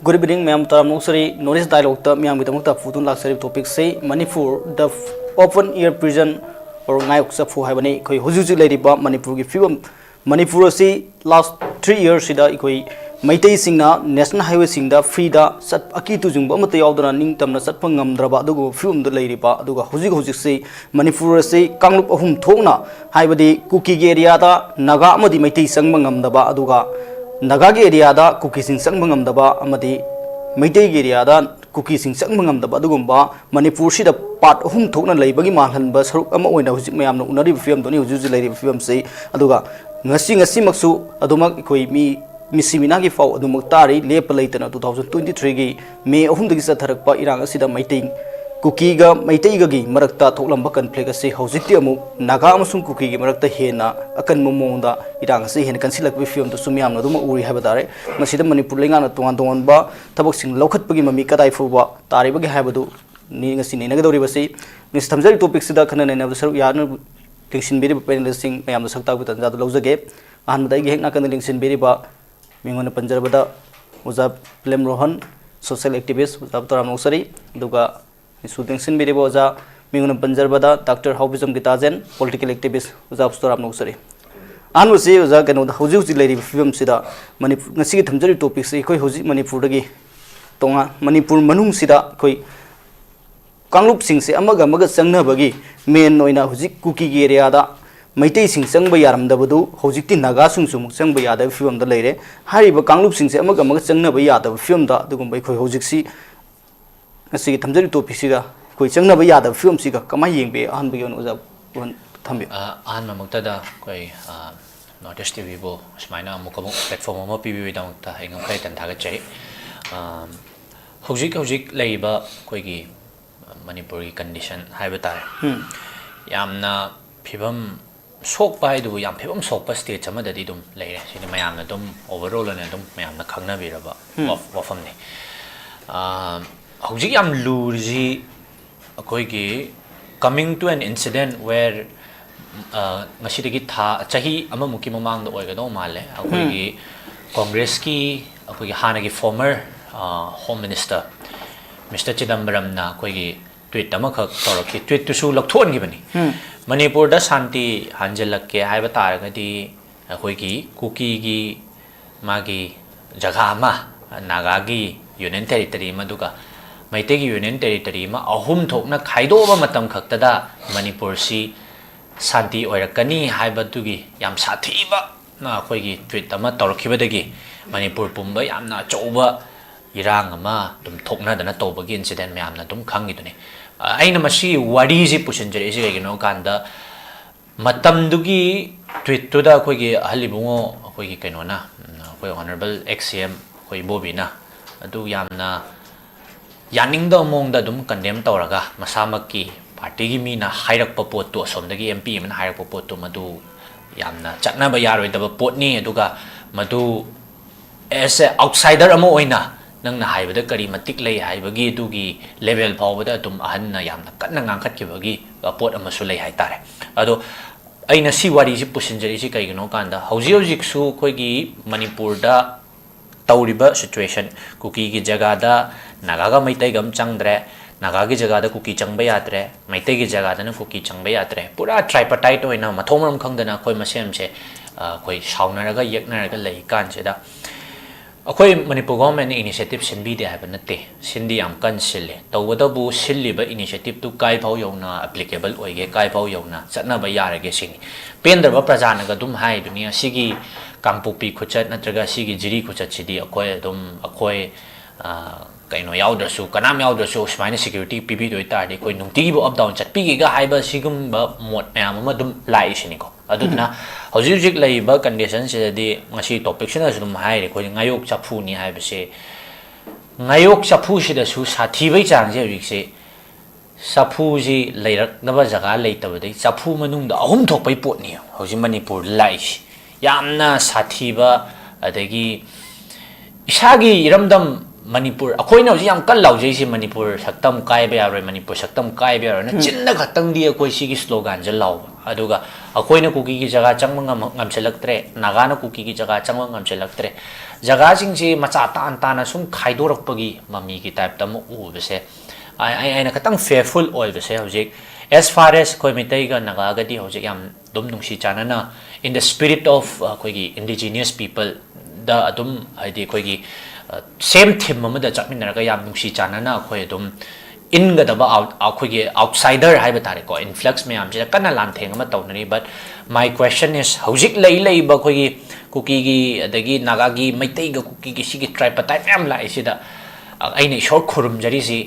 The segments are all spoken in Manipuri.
Good evening, ma'am. Taramnusari notice dialogue ta ma'am with the food and luxury topic say Manipur, the open air prison or Ngayok Chaphu Habani, Koi Huzuzi Lady Bob Manipur film. Manipur say last 3 years sida Koi Maitei Singna, National Highway Singda, Frida, Sat Aki to Zumbamate Aldra Ning Tamna Satpangam Drabadugo film the lady ba Duga Huzi say Manipur say Kanglup Hum Tona, Highway Cookie Geriada, Naga Madi Maitei Sangmangam the ba Aduga. Nagagi area da cookie sing sang mangamdaba amadi Maitei area da cookie sing sang mangamdaba adugumba Manipur sida part hum thokna leibagi malhanba saruk ama oina hujik mayamna unari film doni hujuji leiri film sei aduga ngasi maksu adumak ikoi misimina gi fau adumak tari lepa leitana 2023 gi May 3 dagi satharakpa irang asida Maitei cookie ga Maitei ga gi marakta thoklamba conflict ase hojikti amu naga amasung cookie gi marakta hena akan momongda irang ase hen kansilak bi film to sumyam na duma uri habadare masida Manipur lenga na tongan ba tabak sing lokhatpagi mami kadai fuba taribagi habadu ni ngasi ne nagadori basi nis thamjari topic sida khana ne na saru yarna lingsin beri panelist sing mayam na sakta bitan jadu lawjage ahan dai gi hekna kan lingsin beri ba mingona panjarbada uza PHILEM ROHAN social activist uza taramnusari duga Shooting sin beri boza mingun panjarbada Dr. HAOBIJAM GITAJEN political activist uza storam nusari anu si uza kanu huji huji leiri film sida Manipur ngasi thamjari topic se koi huji Manipur dagi tonga Manipur manung sida koi Kanglup sing se amaga changna bagi main oina huji cookie gi area da Maitei sing changba yaram da badu hojikti naga sung sung changba yada film da leire hariba Kanglup sing se amaga changna ba yada film da dugum bai koi hojik si Asi thamjari topic siga koi changna ba yada film siga kama yengbe ahan bi on uza on thambi ahan mamukta da koi notice tv bo smaina mukamu platform ma pb dang ta engam kai tan thaga chai hojik leiba koi gi Manipuri condition haiba tare yamna phibam sok pai du yam phibam sok pa state chama da di dum leire sini mayam na dum overall na dum mayam na khangna bi raba wafam ni Hojik yam lurji akoigi coming to an incident where ngasidagi tha chahi ama muki mamang da oigado male akoigi Congress ki akoigi hanagi former home minister Mr. Chidambaram na akoigi tweet ama khak toraki tweet tu su lakthon gi bani Manipur da shanti hanjalakke haiba taragadi akoigi cookie gi magi jagha ma nagagi union territory maduga Maitei union territory ma ahum thokna khaidoba matam khaktada Manipur si shanti oirakani haibatugi yam sathiba na khoigi tweet ama torkhibadagi Manipur pumba yamna chouba irang ama dum thokna dana tobagi incident mayamna dum khangiduni aina masi wari ji pusinjari ji gino kanda matam dugi tweet to da khoigi halibungo khoigi kainona khoi honorable XCM khoi bobina adu yamna Yaning da mong da dum condemn tawraga masamaki party gi mina hairak popot to somdagi MP man hairak popot to madu yamna chakna ba yaroi da pot ni aduga madu as a outsider amo oina nang na haibada kari matik lei haibagi dugi level phawbada dum ahan na yamna kanna ngangkhat ki bagi pot amasu lei hai tare ado aina si wari ji pusinjari ji kai gino kanda hauji su khoi gi Manipur da Tauriba situation cookie ki jaga da nagaga Maitei gam changdre nagagi jaga da cookie changba yatre Maitei ki jaga da na cookie changba yatre pura tripartite oina mathomram khangdana khoi masem che khoi shaunaraga yeknaraga lei kan che da akhoi Manipur government initiative sinbi de ha banate sindi am kan sille tawada bu silli ba initiative tu kai phau yona applicable oige kai phau yona chatna ba yarage sing pendra ba prajana ga dum hai dunia sigi Kangpupi khuchat natraga sigi jiri khuchat chidi akhoi dum akhoi kaino yaudrasu kanam yaudраsu sumaina security pibi doi tardi koi nungti bo up down chatpi gi ga haiba sigum ba mot mayam ma dum lai sini ko aduna hojik jik lai ba condition se di ngasi topic sina sum hai re koi ngayok chaphu ni hai se ngayok chaphu se da su sathi bai chang je rik se chaphu ji leirak na ba jaga lei ta ba dei chaphu manung da ahum thok pai pot ni hoji manipur lai yamna sathi ba adagi isagi iramdam Manipur akoi na ji yam kal lau je si Manipur saktam kai ba yaro Manipur saktam kai ba yaro na chinna khatang di akoi si gi slogan je lau aduga akoi na kuki gi jaga changma ngam selaktre naga na kuki gi jaga changma ngam selaktre jaga sing si macha ta an ta na sum khaidorak pagi mami gi type tam u bese ai na khatang fearful oi bese hojik as far as koi mitai ga naga ga di hojik yam dum nungsi chana na in the spirit of koi gi indigenous people da adum haidi koi gi same theme amada chapminaraga yam nungsi chana na khoi dum in ga daba khoi ge outsider hai batare ko influx me am je kana lan theng ma tawnani but my question is hojik lei ba khoi gi kuki gi adagi naga gi maitai ga kuki gi sigi tripartite am la isida aina short khurum jari si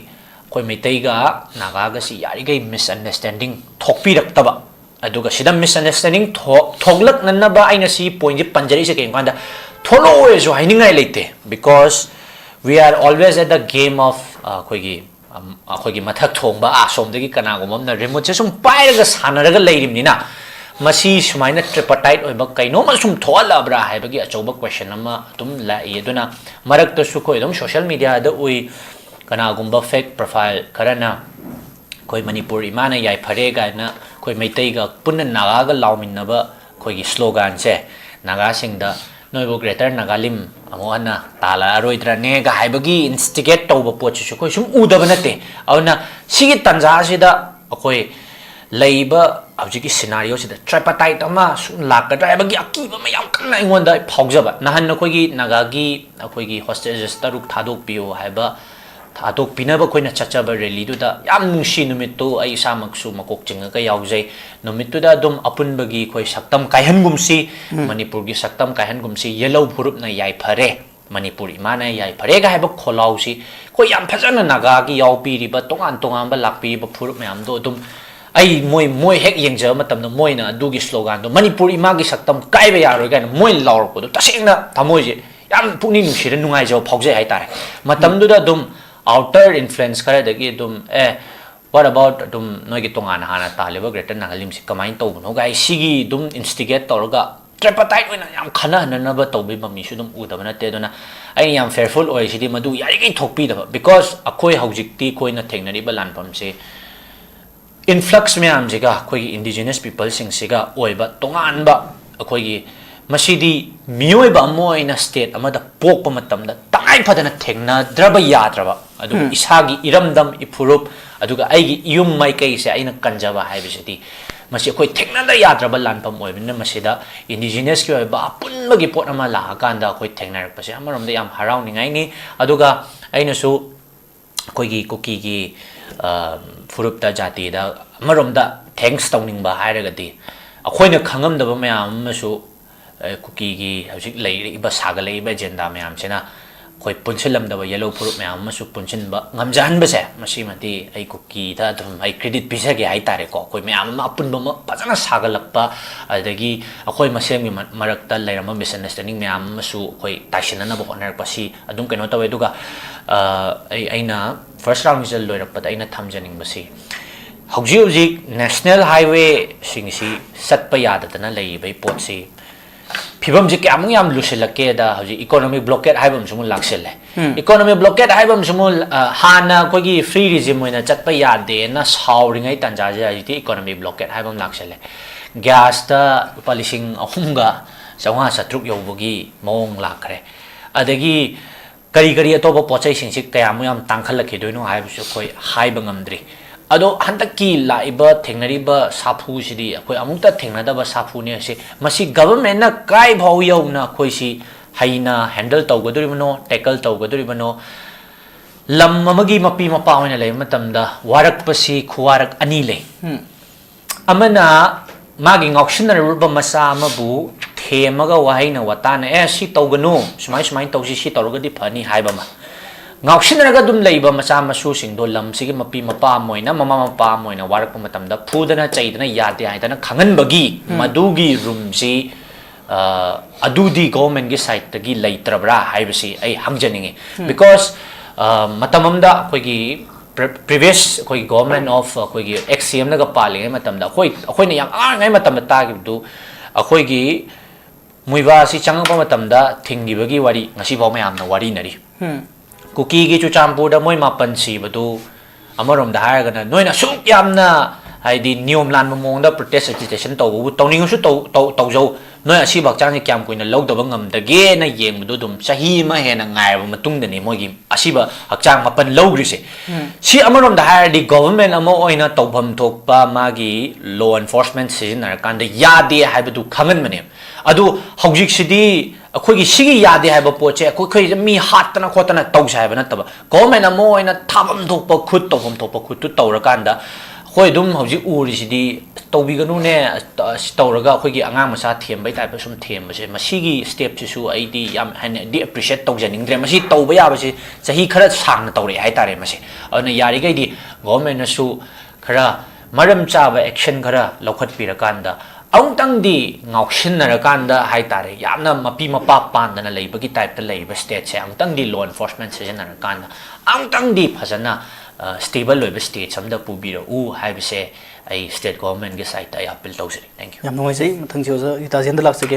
khoi maitai ga naga ga si yari gai misunderstanding thokpi rak taba aduga sidam misunderstanding thoglak nanna ba aina si point ji panjari se keng kanda tholo is hiningai leite because we are always at the game of khoi gi mathak thong ba asom dagi kana gomam na remote se sum pai ga sanaraga leirim ni na masi sumaina tripartite oi ba kaino ma sum thola bra hai bagi achoba question ama tum la yeduna marak to su khoi dum social media da ui kana gomba fake profile karana koi Manipur imana yai phare ga na koi maitai ga punna naga ga lawmin na ba koi gi slogan se naga singda noibo greater nagalim amona tala roidra ne ga haibagi instigate tawba pochi su koi sum udaba nate awna sigi tanja sida akoi leiba objiki scenario sida tripartite ama sum lakadra haibagi akiba mayam kana ingonda phaujaba nahan na koi gi nagagi akoi gi hostages taruk thadok piyo haiba thadok pinaba koina chachaba rally du da yam nungsi numitto ai samaksu makok chinga ka yaujai numittu da dum apunbagi koi saktam kaihan gumsi Manipur gi saktam kaihan gumsi yellow phurup na yai phare Manipur imana yai phare ga haiba kholau si koi yam phajana naga gi yaupi riba tongan ba lakpi ba phurup mayam do dum ai moi hek yengja matam na moi na du gi slogan do Manipur ima gi saktam kai ba yaroi ga moi laur ko do tasengna thamoi je yam pukni nungsi re nungai jo phaujai hai tare matam du da dum outer influence kare dagi dum what about dum noi gi tonga na hana taleba greater nagalim si kamain to no gai sigi dum instigate torga tripartite oina yam khana na ba to bi mami su dum udaba na te dona ai yam fearful oi sidi madu yari gi thokpi da because akoi haujik ti koi na thengnari ba lanpam se influx me am jiga koi indigenous people sing siga oi ba tongan ba akoi gi masidi mioi ba moi na state amada pok pa matam da tai phadana thengna draba yadraba adu isagi iramdam ipurup aduga aigi yum mai kai se aina kanjaba haibisiti masi koi thengna da yadraba lanpam oi bin masida indigenous ki ba pun magi pot ama la kanda koi thengna rak pase amarom da yam harau ni ngai ni aduga aina su koi gi kuki gi furup da jati da amarom da thanks tawning ba hairaga di akoina khangam da ba mayam masu kuki gi hojik lei ba saga lei ba agenda mayam chena koi punchilam da ba yellow phurup mayam masu punchin ba ngamjan ba se masi mati ai kuki da dum ai credit pisa ge ai tare ko koi mayam ma pun ba pajana saga lakpa adagi akoi masem gi marak ta leirama misunderstanding mayam masu koi taishana na ba onar pasi adum keno tawe duga aina first round result loirak pa aina thamjaning basi hojik national highway singsi satpa yadadana lei bai potsi Pibam ji kyamung yam lusilake da hoji economic blockade haibam sumul laksele economic blockade haibam sumul hana kogi free regime oina chatpa yade na sauringai tanja ja ji economic blockade haibam laksele gas ta palising ahunga sawa satruk yobugi mong lakre adagi kari atoba pochai singsik kayamung yam tangkhalaki doino haibu koi haibangamdri ado handaki laiba thengnariba sapu sidi koi amukta thengnadaba sapu ne se masi government na kai bhau yauna koi si haina handle tawgaduribano tackle tawgaduribano lam amagi mapi mapa oina lei matamda warak pasi khuwarak ani lei amana magi ngaukshinarba masa amabu themaga wahaina watana si tawganu sumai tawsi si tawragadi phani haibama ngausinaraga dum leiba macha masu singdo lam sigi mapi mapa moina mama mapa moina warak pamatamda phudana chaidana yade aidana khangan bagi madugi room si adudi government gi site tagi leitrabra haibasi ai hangjaningi because matamamda koi gi previous koi government of koi gi XCM naga palingai matamda koi na yang ngai matamda tagi du koi gi muiba si changpa matamda thingi bagi wari ngasi baw mayam na wari nari kuki gi chuchampur da moi mapan si badu amarom da haraga na noina suk yamna haidi niom lan mamong da protest agitation tawu tawning su taw jau noi asi bak chang ni kyam kuina logdaba ngam da ge na yeng badu dum sahi ma he na ngai ba matung da ni moi gi asi ba hakchang mapan logri se si amarom da hardi government amo oina tawbam thokpa magi law enforcement sin na kan da yade haibadu khangan mane adu hojik sidi akhoi sigi yade haiba poche akhoi mi hatna khotana tawsa haiba nataba government amo oina thabam thokpa khut tawbam thokpa khut tu tawra kanda khoi dum hojik uri sidi tawbiganu ne tawraga akhoi gi angang masa thembai type sum them se masigi step chisu aidi yam hane di appreciate tawjaning dre masi tawba ya basi sahi khara sang tawre hai tare masi ana yari gai di government na su khara maram chaba action khara lokhat pirakanda aungtang di ngausinnarakanda haitare yamna mapi mapa pandana leibagi type ta leiba state se aungtang di law enforcement sejenarakanda aungtang di phajana stable loiba state samda pubiro u haibse ai state government ge site ai appeal tawsiri thank you yam noi sei mathang joza GITAJEN da laksake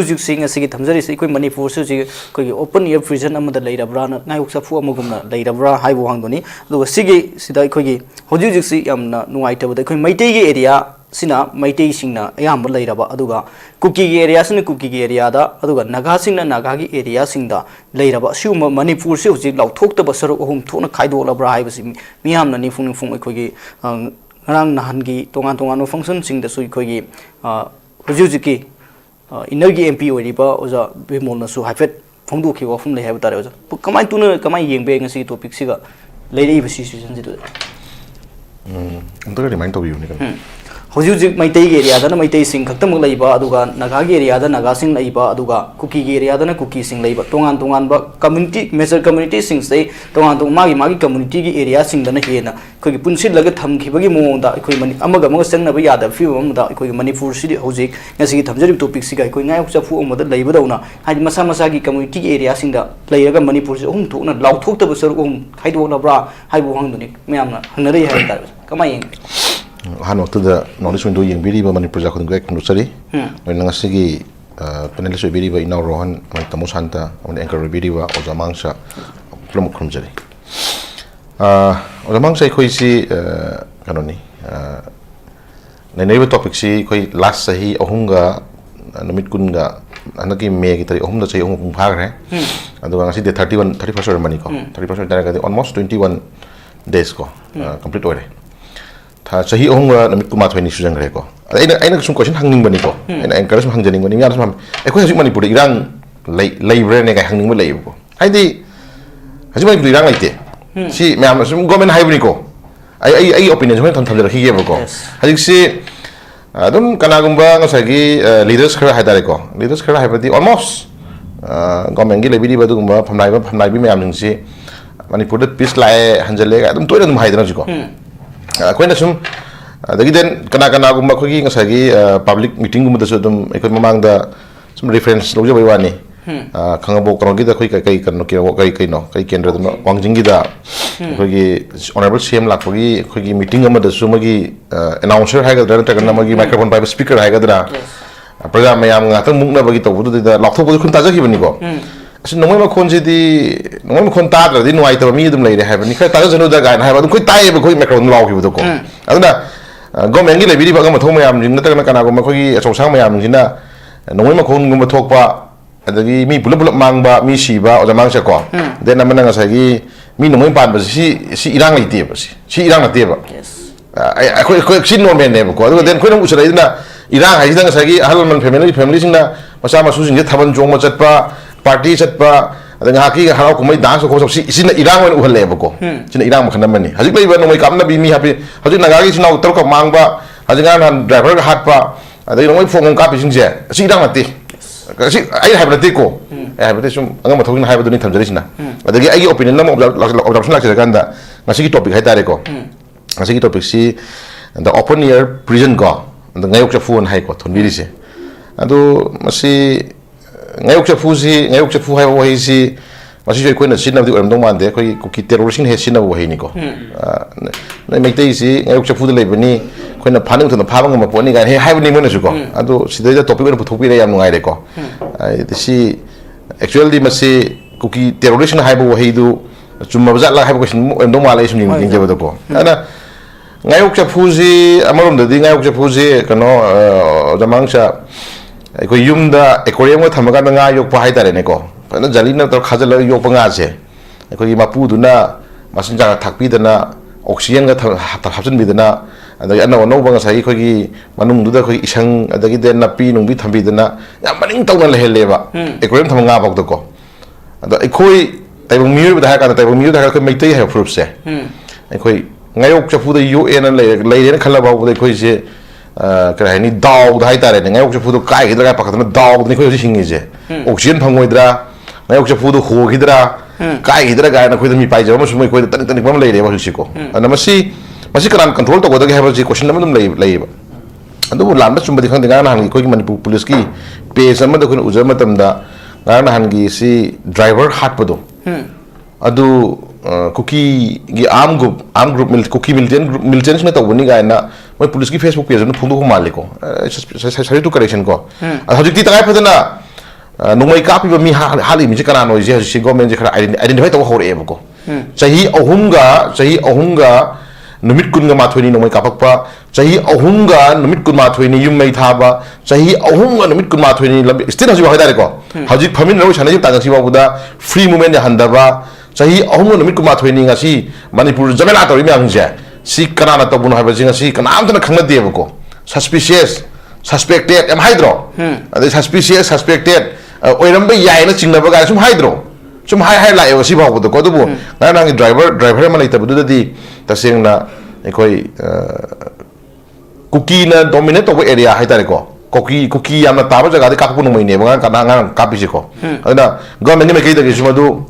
ju sing asigi thamjari sei koi Manipur su ji koi open air prison amada leirabra na Ngayok Chaphu amugumna leirabra haibu hangdoni aduga sigi sida koi gi hoju si yamna nuai tabada koi maitei ge area sina maitei singna ayam leiraba aduga kuki ge area sina kuki ge area da aduga naga singna naga gi area singda leiraba siuma Manipur se hoji lauthok ta basaro ohum thona khaido labra haibasi miyamna ni fung koi gi ngarang nahan gi tongan no function sing da sui khoi gi hujujiki energy MP oriba oja bemol na su hafet phongdu ki wa phum le ha tare oja kamai tuna kamai yengbe ngasi topic siga leirei ba situation ji do अंतर रिमाइंड तो भी होने का Hojik Maitei area da Maitei sing khaktam laiba aduga Nagagi area da Naga sing laiba aduga Kuki area da na Kuki sing laiba tongan ba community major community sing sei tongan magi community gi area sing da na hena khoi punsit laga thamkhibagi mong da khoi mani amaga sangna ba yada fiwam da khoi Manipur sidi hojik ngasi thamjari topic siga khoi Ngayok Chaphu amada laiba dauna haji masa gi community area sing da lairaga Manipur si hum thokna law thokta ba sar khaido na bra haibu hangduni meyamna hanare hai tar kamai han waktu da knowledge window yang biri ba Manipur jakun gek nusari noi ngasigi panelist biri ba inau rohan mai tamu SHANTA on anchor biri ba ojamangcha plum krumjari ojamangcha khoi si kanoni nei ba topic si khoi last sahi ohunga numit kunga anaki me gi tari ohum da chai ohum phagre aduga ngasi de 31st mani ko 31st dara ga almost 21 days ko complete ore tha sahi ohunga namit kuma thoi ni sujang re ko aina sum question hangning bani ko aina anchor sum hangjaning bani ngar sum ekoi haju Manipur irang leibre ne ga hangning ba leib ko haidi haju Manipur irang laite si meam sum government haibni ko ai opinion sum tham tham ra hi ko haji si adum kana gumba ngasagi leaders khara haidare ko leaders khara haibadi almost government gi lebi ba dugumba phamnai bi meam ning si Manipur da peace lai hanjale ga adum toina dum haidana ji ko koina sum dagi den kana gumba khogi ngasagi public meeting gumba da dum ekoi mamang da sum reference loje bai wani khangabo kono gi da khoi kai kan ki kai no kai kendra da wangjing gi da khogi honorable CM lak khogi khogi meeting ama da sumagi announcer haiga da ta kan magi microphone bai speaker haiga da program mayam nga ta mukna bagi to bu da lakthok bu khun ta jaki bani ko asin nongoi ma khon ji di nongoi ma khon ta da di nuai ta mi dum leire ha bani kha ta janu da ga na ha ba khoi tai ba khoi microphone law ki bu ko aduna government gi lebi ba ga ma thong mayam jin na ta kana ko ma khoi achong sang mayam jin na nongoi ma khon gum thok pa adagi mi bulap mang ba mi si ba o jamang se ko den na mana ngasagi mi nongoi pan ba si irang lai te ba si irang na te ba khoi si normal ne ba ko aduna den khoi nong usai na irang ha ji da ngasagi ahal man family sing na masa ma su jin ge thaban jong ma chat pa party chat pa adanga haki harau ko mai dance ko si na irang wen uhal le ba ko sina irang ma khana mani hajik lai ba nongoi kam na bi mi happy hajik nagagi sina utar ko mang ba hajik na driver hat pa adai nongoi phone ka pi sing je si irang na te kasi ai hai bate ko ai bate sum anga ma thokin hai badu ni thamjari sina adagi ai opinion na observation lak kanda ngasi ki topic hai tare ko ngasi ki topic si the open air prison ko the Ngayok Chaphu an hai ko thonbiri se adu masi Ngayok Chaphu hai wa hi si masi joi koina sinna di oram dong man de koi ki terrorism he sinna wa hi ni ko na mai te si Ngayok Chaphu de lebani koina phaning thona phabang ma poni ga he hai bani mona su ko adu sidai da topic on puthopi re yam ngai re ko ai si actually masi kuki terrorism hai ba wa hi du chumma bazat la hai ba ko sin oram dong ma lai sum ning je ba da ko ana Ngayok Chaphu ji amarom da di Ngayok Chaphu ji kano jamangcha ko yumda aquarium ko thamaga nga yok pa hai tare ne ko na jalina to khajal yok pa nga se ko gi mapu du na masin ja thakpi da na oxygen ga hapsin bi da na adagi ana no bang sai ko gi manung du da ko isang adagi de na pi nung bi thambi da na ya maning taw na le hele ba aquarium thamaga bok da ko ado khoi taibong miu da ha ka taibong miu da ka mai tai ha proof se khoi Ngayok Chaphu da UN le le khala ba da khoi se kra ni dog da hai tare ne Ngayok Chaphu do kai gidra pa khatna dog ni khoi ji hingi je oxygen phangoi dra Ngayok Chaphu do ho gidra kai gidra ga na khoi da mi pai je ma sumai khoi da tan tan bam le re ba si ko ana masi karan control to go da ha ba ji question lam le ba adu lam da sum ba di khang da na han khoi Manipur police ki page sama da khoi uzar matam da na han gi si driver hat pa do adu cookie gi arm group cookie militant na to bani ga na moi police ki Facebook page na phundu ko maliko sorry to correction ko hajik ti tangai phadana nongmai kapi ba mi hali mi kana noi je si government je khara identify to hore e ko chahi ahunga numit kun ga mathoi ni nongmai kapak pa chahi ahunga numit kun mathoi ni yum mai tha ba chahi ahunga numit kun mathoi ni lambi still hajik ba dare ko hajik phamin ro chana ji ta si ba buda free movement ya handa ba chahi ahunga numit kun mathoi ni ngasi Manipur jamela to ri myang je si kanana to bunu haba jinga si kanam to na khangna de ko suspicious suspected am hydro ade suspicious suspected oiram ba yai na chingna ba ga sum hydro sum hai la e si ba bu ko du bu na nang driver ma lai ta bu du di ta sing na ekoi cookie na dominate to area hai ta re ko cookie ya na ta ba jaga de ka pu nu mai ne ba ka na ka pi si ko ana government ni me kai da ki sum du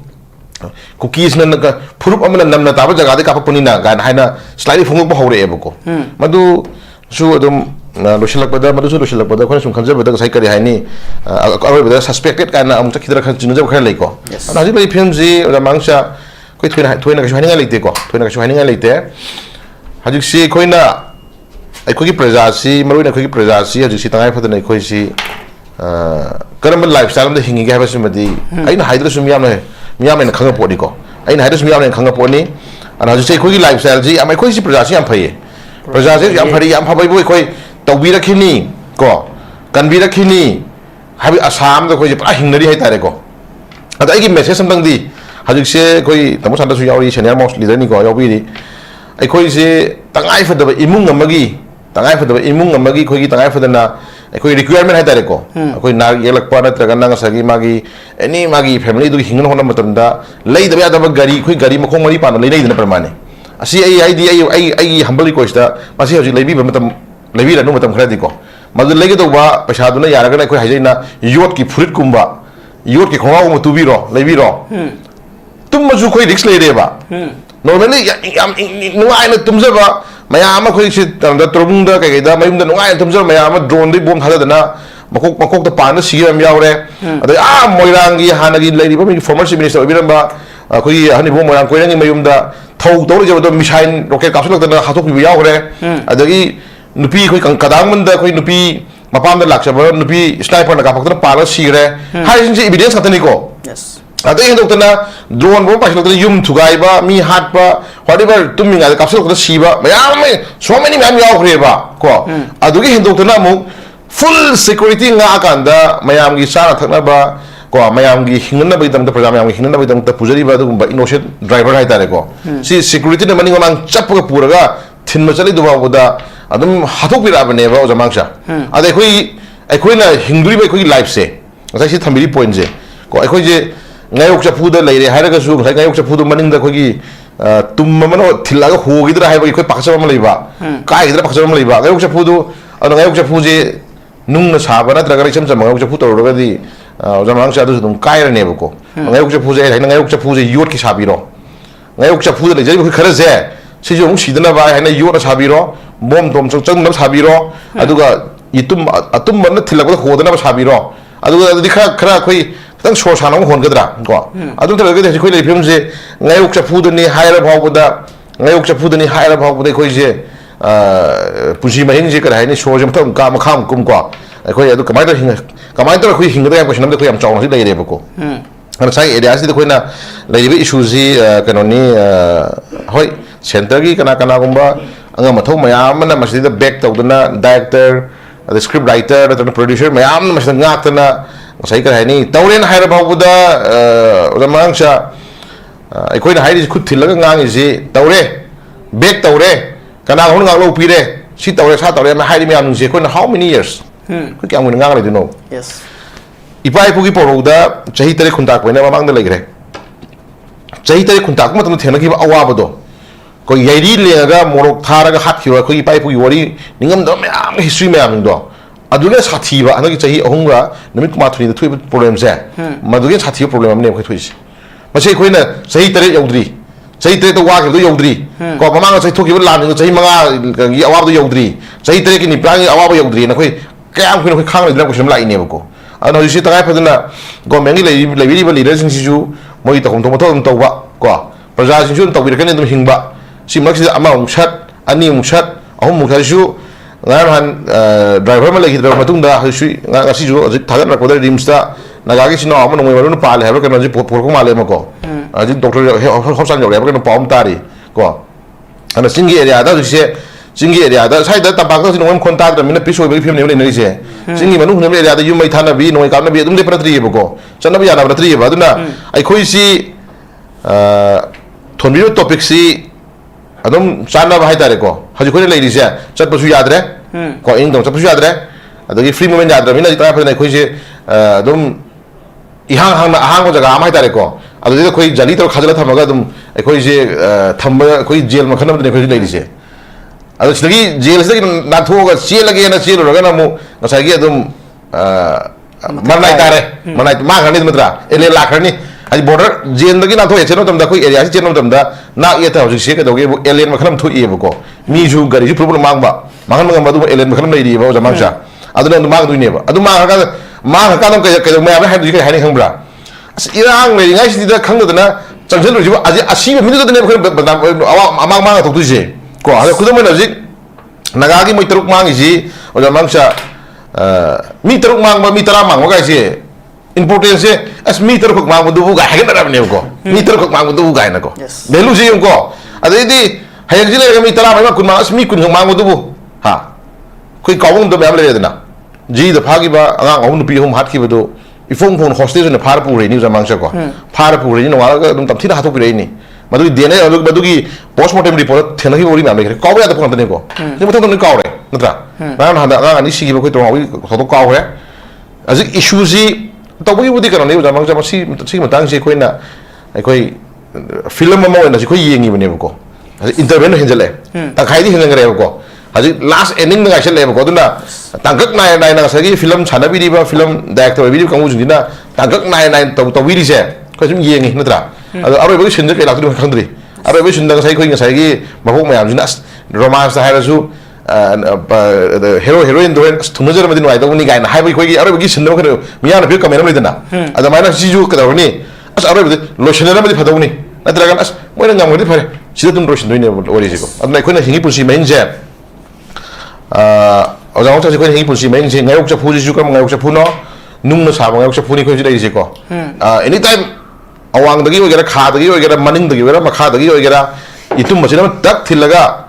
cookies na ka furup amana namna ta ba jaga de ka pu ni na ga hai na slightly phung ba hore e ba ko madu su adum losilak pada madu su losilak pada khone sum khanja bada sai kari hai ni awai bada suspected ka na amta khidra khan chinu jab khare lai ko ana ji bai film ji ora mangsa koi thoina ka shwani ngai leite ko thoina ka shwani ngai leite hajik si khoina ai khoi ki praja si marui na khoi ki praja si hajik si tangai phadana khoi si karam lifestyle da hingi ga ba simadi ai na haidra sum yam na khanga podi ko ai na haidra sum yam na khanga poni ana hajik si khoi ki lifestyle ji amai khoi si praja si am phai praja se yam phari yam phabai boi khoi tawbi rakhini ko kanbi rakhini habi asam da khoi je pa hingnari hai tare ko ada ai message samdang di hajik se khoi tamu sanda su yauri senior most leader ni ko yawi ri ai khoi se tangai fada imung amagi khoi gi tangai fada na ai khoi requirement hai tare ko khoi na yelak pa na traga na sagi magi any magi family du hingna hona matam da lei da ya da gari khoi gari makhong mari pa na lei nei na permane asi ai humble request da masi hojik leibi ba matam leibi la no matam khara di ko madu legi do ba paisa du na yara ga na khoi hajai na yot ki furit kumba yot ki khonga mo tubi ro leibi ro tum maju khoi risk le re ba normally nuai na tumja ba maya ma khoi si da trobung da kai da mayum da nuai tumja maya ma drone di bom thada da na makok da pan da si yam yaure adai moirang gi hanagi leiri ba mi former chief minister obiram ba khoi hani bom moirang koirang gi mayum da thau to je do missile rocket kapsul da hatok bi yaure adagi nupi khoi kadang man da khoi nupi mapam da laksa ba nupi sniper na kapok da pala si re hai sin evidence katani ko yes adai hin dokta na drone bom pasil da yum thugai ba mi hat ba whatever tummi ga kapsul da si ba mayam so many man yaure ba ko adugi hin dokta na mu full security nga akanda mayam gi sara thakna ba ko mayam gi hingna ba idam da program mayam gi hingna ba idam da pujari ba dum ba innocent driver hai tare ko si security na mani mang chap ga pura ga thin ma chali du ba da adum hathok bi ra ba ne ba o jamang cha ade khoi na hingduri ba khoi life se asa si thambiri point je ko khoi je Ngayok Chaphu da leire haira ga su Ngayok Chaphu du maning da khoi gi tum ma no thilla ga ho gi dra hai ba khoi paksa ma lei ba kai gi dra paksa ma lei ba Ngayok Chaphu du Ngayok Chaphu je nung na saba na traga isam sa Ngayok Chaphu tawra di jamang sa dum kaira ne bako Ngayok Chaphu je Ngayok Chaphu je yot ki sabiro Ngayok Chaphu le je khara je si jong sidana ba haina yot sabiro bom dom chang na sabiro aduga itum atum man thilak ko hodana ba sabiro aduga di khara khoi tang so sanong hon gadra ko adu traga de khoi le phim je Ngayok Chaphu ni haira bawda Ngayok Chaphu ni haira bawda khoi je pusi mahing je kar haini so je matam ka makham kum ko khoi adu kamai ta hinga kamai ta khoi hinga da question nam de khoi am chawng si dai re ba ko ana sai area si de khoi na lai bi issue ji kanoni hoi center gi kana kana gumba anga mathau mayam na masjid back tawdana director the script writer the producer mayam na masjid ngak tana sai kar haini tawren haira bawda ramang sha khoi na hairi khut thilaga ngang ji tawre back tawre kana hon ngak lo pi re si tawre sa tawre ma hairi mayam ji khoi na how many years ko kyang mun ngang le dino yes ipai pugi poroda chahi tare khuntak wena mamang da legre chahi tare khuntak matam thena ki awa bado ko yairi lega morok tharaga hat khiwa ko ipai pugi wari ningam do mayam history mayam do adule sathi ba anagi chahi ahunga numit kuma thuni da thui problem se maduge sathi problem ne ko thui masai khoina chahi tare yaudri chahi tare to wa ke do yaudri ko mamang chahi thoki ba lan chahi manga gi awa do yaudri chahi tare ki ni plan awa ba yaudri na khoi kayam khoi khang le dina ko shim lai ne ba ko ano isi takai padana government ni lebi leader sing sisu moi ta kom to to ba ko praja sing su to bi kan dum hingba simak si ama umshat ani umshat ahum mukhasu ngar han driver ma lagi driver matung da hasu nga si ju thagan ra ko da rimsta nagagi sino ama no moi maru pa le ha kan ji por ko ma le ma ko ajin doctor hosan jo le ba kan paum tari ko ana singi area da ju singi area da sai da tabak da sino kon ta da mina piso be phim ne ne se singi manu ne area da yumai thana bi noi ka na bi dum de pratri ba ko chana bi ya na pratri ba duna ai khoi si thonbi topic si adum chana ba hai tare ko haji khoi le ri se chat pa su yad re ko ing dong chat pa su yad re adagi free moment yad re mina ji ta pa na khoi se adum ihang hang na ahang ko jaga am hai tare ko adagi khoi jali to khajala thamaga adum ai khoi se thamba khoi jail ma khanam de khoi le ri se ado sidagi jail sidagi na thoga chel lagi na chel ro ga na mu ngasai gi adum manai tare manai ma khani matra ele la khani ai border jail dagi na thoye cheno tam da koi area cheno tam da na ye ta hoji se ka doge alien ma khanam thoye ba ko mi ju gari ju problem mang ba mangan ma du alien ma khanam nei ri ba jamang sha adu na ma du ne ba adu ma ka dum ka ma ba ha du ka ha ni khang bra irang le ngai si da khang da na changchel ro ji aji asi mi du da ne ba amang ma thok tu je ko ada kudum na ji nagagi moi teruk mang ji oja mangsa mi teruk mang ba mi tara mang ga ji importance as mi teruk mang du bu ga ha ga ne ko mi teruk mang du ga na ko belu ji ko ada di hayag ji le mi tara ma kun ma as mi kun mang du bu ha koi kawung do ba le na ji da phagi ba angang ahun pi hum hat ki ba do ifong phone hostage ne phar pu re ni jamang sa ko phar pu re ni no ga dum tam thi da hatok re ni madu dene madu gi postmortem report thena gi ori ma me ko ba da phone tane ko ni mo thon ko re natra na na da ni si gi ko to wi to ko re azi issue ji to wi budi kan ne da mang jama si matang si ko na ai koi film ma mo na si ko yengi bane ko intervene hinjale ta khai di hinang re ko azi last ending na ga le ko duna tangkak nai na sa gi film chana bi ba film director bi ka mu jing na tangkak nai to wi ri se ko sum yengi natra ado aroi bagi shinda ke lakdu khandri aroi bagi shinda sai khoi ngai gi mabok mayam jina romance ha rasu the hero heroine do thunajar madin wai dawni gai na hai bagi khoi gi aroi bagi shinda ko miya na bi kamera mai dana ada mai na siju ka dawni as aroi bagi loshana madi phadawni natra gan as moi na ngam gi phare sida tum roshin doine ori ji ko adna khoi na hingi pusi main je ozang ta khoi hingi pusi main je Ngayok Chaphu ji kam Ngayok Chaphu no nung na sa Ngayok Chaphu ni khoi ji dai ji ko anytime awang dagi ogera kha dagi ogera maning dagi ogera makha dagi ogera itum masina tak thilaga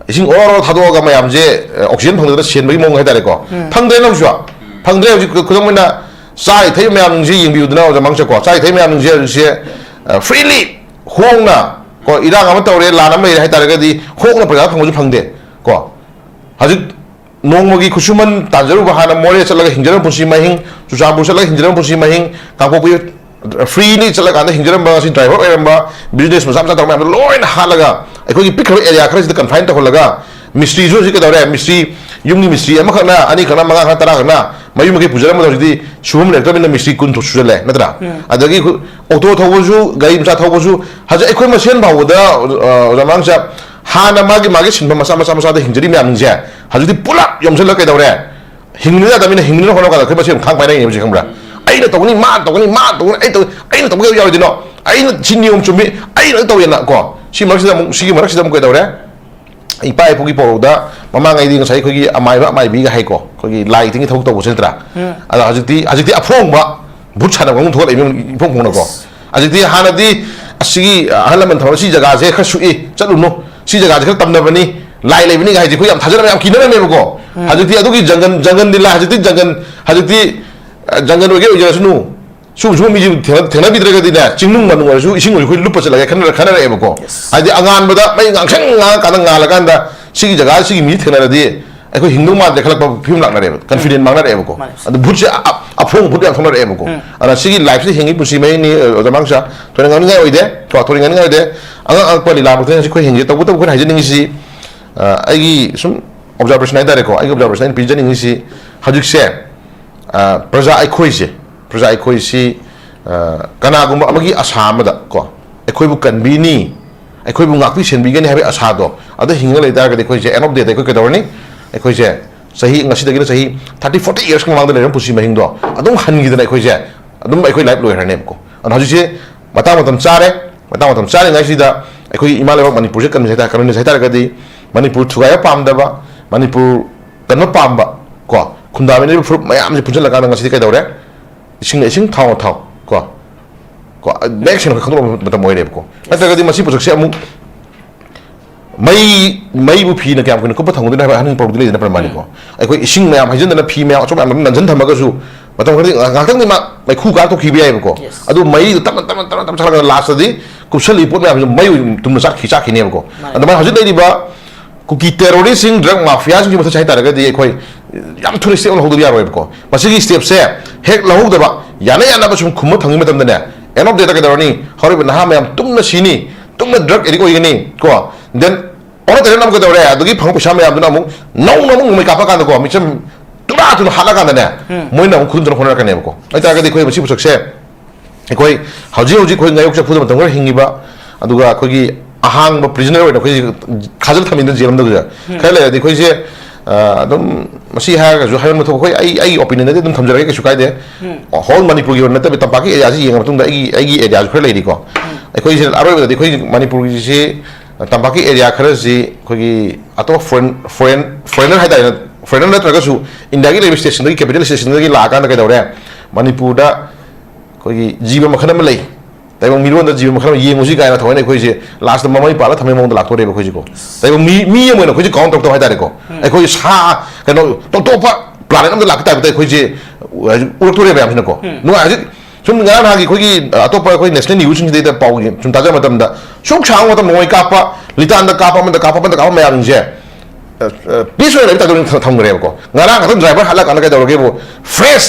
ising oro thado ga mayam je oxygen phangda sen bagi mong haidare ko phangdre nam jwa phangdre ji kudong na sai thai mayam ji ying bi udna ja mangcha ko sai thai mayam je freely hongna ko irang am tawre la nam mai haidare ga di hongna praga phangju phangde ko hajik nongmogi khusuman tajaru bahana more chalaga hinjaram pusi mahing chuchambur chalaga hinjaram pusi mahing kapo pu free ni chala kan hinjaram ba sin driver eramba business ma samsa tawma loin halaga ai ko gi pick area khara ji confine ta holaga mystery जो के दौरे मिस्ट्री युमनी मिस्ट्री अमा खना अनि खना मंगा खना तरा खना मयु मगे पुजरा म दौरी सुबम लेक्टर बिना मिस्ट्री कुन थो सुजले नत्रा अदगी ऑटो थोबजु गाड़ी मचा थोबजु हज एखोय मसेन भावदा रमांगचा हाना मागे मागे सिनबा मसा मसा मसा द हिंजरी म्याम जे हजुदी पुला यमसल के दौरे हिंगना दा बिना हिंगना होनो का खै मसेन खांग पाइना यमजे खमरा अइना तगनी मा तगनी अइना तगो यावदिनो अइना चिनियम चुमी अइना तोयना को सी मरसिदा सिगी मरसिदा के दौरे इपा इपुगी पौदा ममांग आइदी ngसाई खोगी अमाइबा माइबी गा हाइको खोगी लाइ थिंग थौक तौबो सेंत्रा अदा हजिति अफोंबा भूत साना गंग थोल इफों फोंनो को हजिति हानादि असिगी हलमन थौ सी जगह से खसुई चलुनो सी जगह से तमनबनी लाइ लेबनी गा हाइजि खोय याम थाजरा याम किनना नेबको हजिति अदुगी जंगन दिला हजिति जंगन ओगे ओजसनु सुम मिजी थेना बिद्रगा दिना चिंगनुं मनुंगरसु इसिंग ओइ लुप चलगा खनर एबको आदि आगान बदा मै गांसंग गा कादं गाला कांदा सिगी जगह सिगी मी थेना रदि अखो हिंदू मा देखलक फिल्म लागना रे कॉन्फिडेंट मांगना रे एबको अदु भुट से अफोंग भुट याम थोना रे एबको अना सिगी लाइफ से हिंगी पुसी मै नि जमांगसा थोना गानि गाय ओइदे तो थोना गानि गाय दे आगा पलि लाबो थेना सिखो हिंगे तबु तबु खन हाइजनिंग सि आइगी सुम ऑब्जर्वेशन आइदा रे को आइगी ऑब्जर्वेशन पिजनिंग सि हजुक से प्रजा अखोई से कनागुम अमगी असामदा को अखोइबु कनबीनी अखोइबु गाक्पी सेनबीगनी हाबे असादो अद हिंगा लेता गदे अखोइ जे एंड ऑफ डे अखोइ केदवरनी अखोइ जे सही ngasiदगिन सही 30 40 इयर्स मांगद लेरम पुसी महिंगदो अदुम हनगिदना अखोइ जे अदुम अखोइ लाइफ लोयरने को अन हजि जे मतम चारे ngasiदा अखोइ इमालेबा मणिपुर जे कन जेता करने जेता गदि मणिपुर थुगाय पामदबा मणिपुर कन पामबा को खुंदाबेने फ्रुप मयाम जे पुजल लगा ngasi केदवरे इसिंग थाव को नेक्स्ट खंदो मतम मोइरे को नतगदि मसी पुजकसे अमु मई बु फी न क्याम कुन कुप थंगदि ना हन प्रोडक्ट लेना प्रमाणि को अखोइ इसिंग मयाम हाइजन फी मयाम अचो मयाम नंजन थमगसु मतम खदि गातंग मा मैखु का तो खिबि आइब को अदु मई तम चलगा लास्ट दि कुशल इपोट मयाम मई तुम सा खिचा खिने को अदमा हजि लेदिबा कुकी टेररिस्ट सिंग ड्रग माफिया सिंग मथा चाइता रगदि अखोइ याम थुरि स्टेप लहौदबि यारोइब को मसिगी स्टेप से हेक लहौदबा याना बसुम खुम थंगि मतम दने एंड ऑफ डे तक दरनी हरिब नहा मयाम तुमना सिनी तुमना ड्रग एदिक ओइगनी को देन ओन तेरे नाम को दौरे अदुगी फंग पैसा मयाम दुना मु नौ मै कापा कान को मिचम तुरा तुन हाला कान ने मोइना खुन जन होना काने को अइता गदि खोइ मसि पुसकसे खोइ हौजी खोइ ngayok chaphu मतम गर हिंगिबा अदुगा खोगी अहांग प्रिजनर ओइना खोइ खाजल थमिन जेलम दगजा खैले दि खोइ जे अदम मसी हागा जो हायन मथो खोइ आई ओपिनियन दे दम थमजरगे के सुकाय दे होल मणिपुर गी नत बे तपाकी एरिया जी यंग मतुंग आई एरिया खर लेदी को खोइ जे आरोय दे खोइ मणिपुर जी से तपाकी एरिया खर जी खोइ अतो फॉरेनर हाइदा फॉरेनर नत्रगसु इंडिया गी लेबी स्टेशन गी कैपिटल स्टेशन गी लाका न के दौरे मणिपुर दा खोइ जीव मखन म लई तैबं मिरोन जीव मखन येंगुजी गायना थवने खोइ जे लास्ट ममई पाला थमे मौंद लाक्तोरे खोइ जी को तैबं मी मोइन खोइ जी काउंट तक हाइदा रे को खोइ सा कनो तो प्लानेट अमदा लाक्ता बते खोइ जे उरतोरे बयाम न को नो आज सुम गान हागी खोइ अतोप खोइ नेशनल न्यूज नि देता पाउ सुम ताजा मतम दा सुम छांग मतम मोइ कापा लितान दा कापा मयाम जे पीस होय लेता दोन थमगरे को गाना खतम ड्राइवर हाला कान के दौरगे वो फ्रेश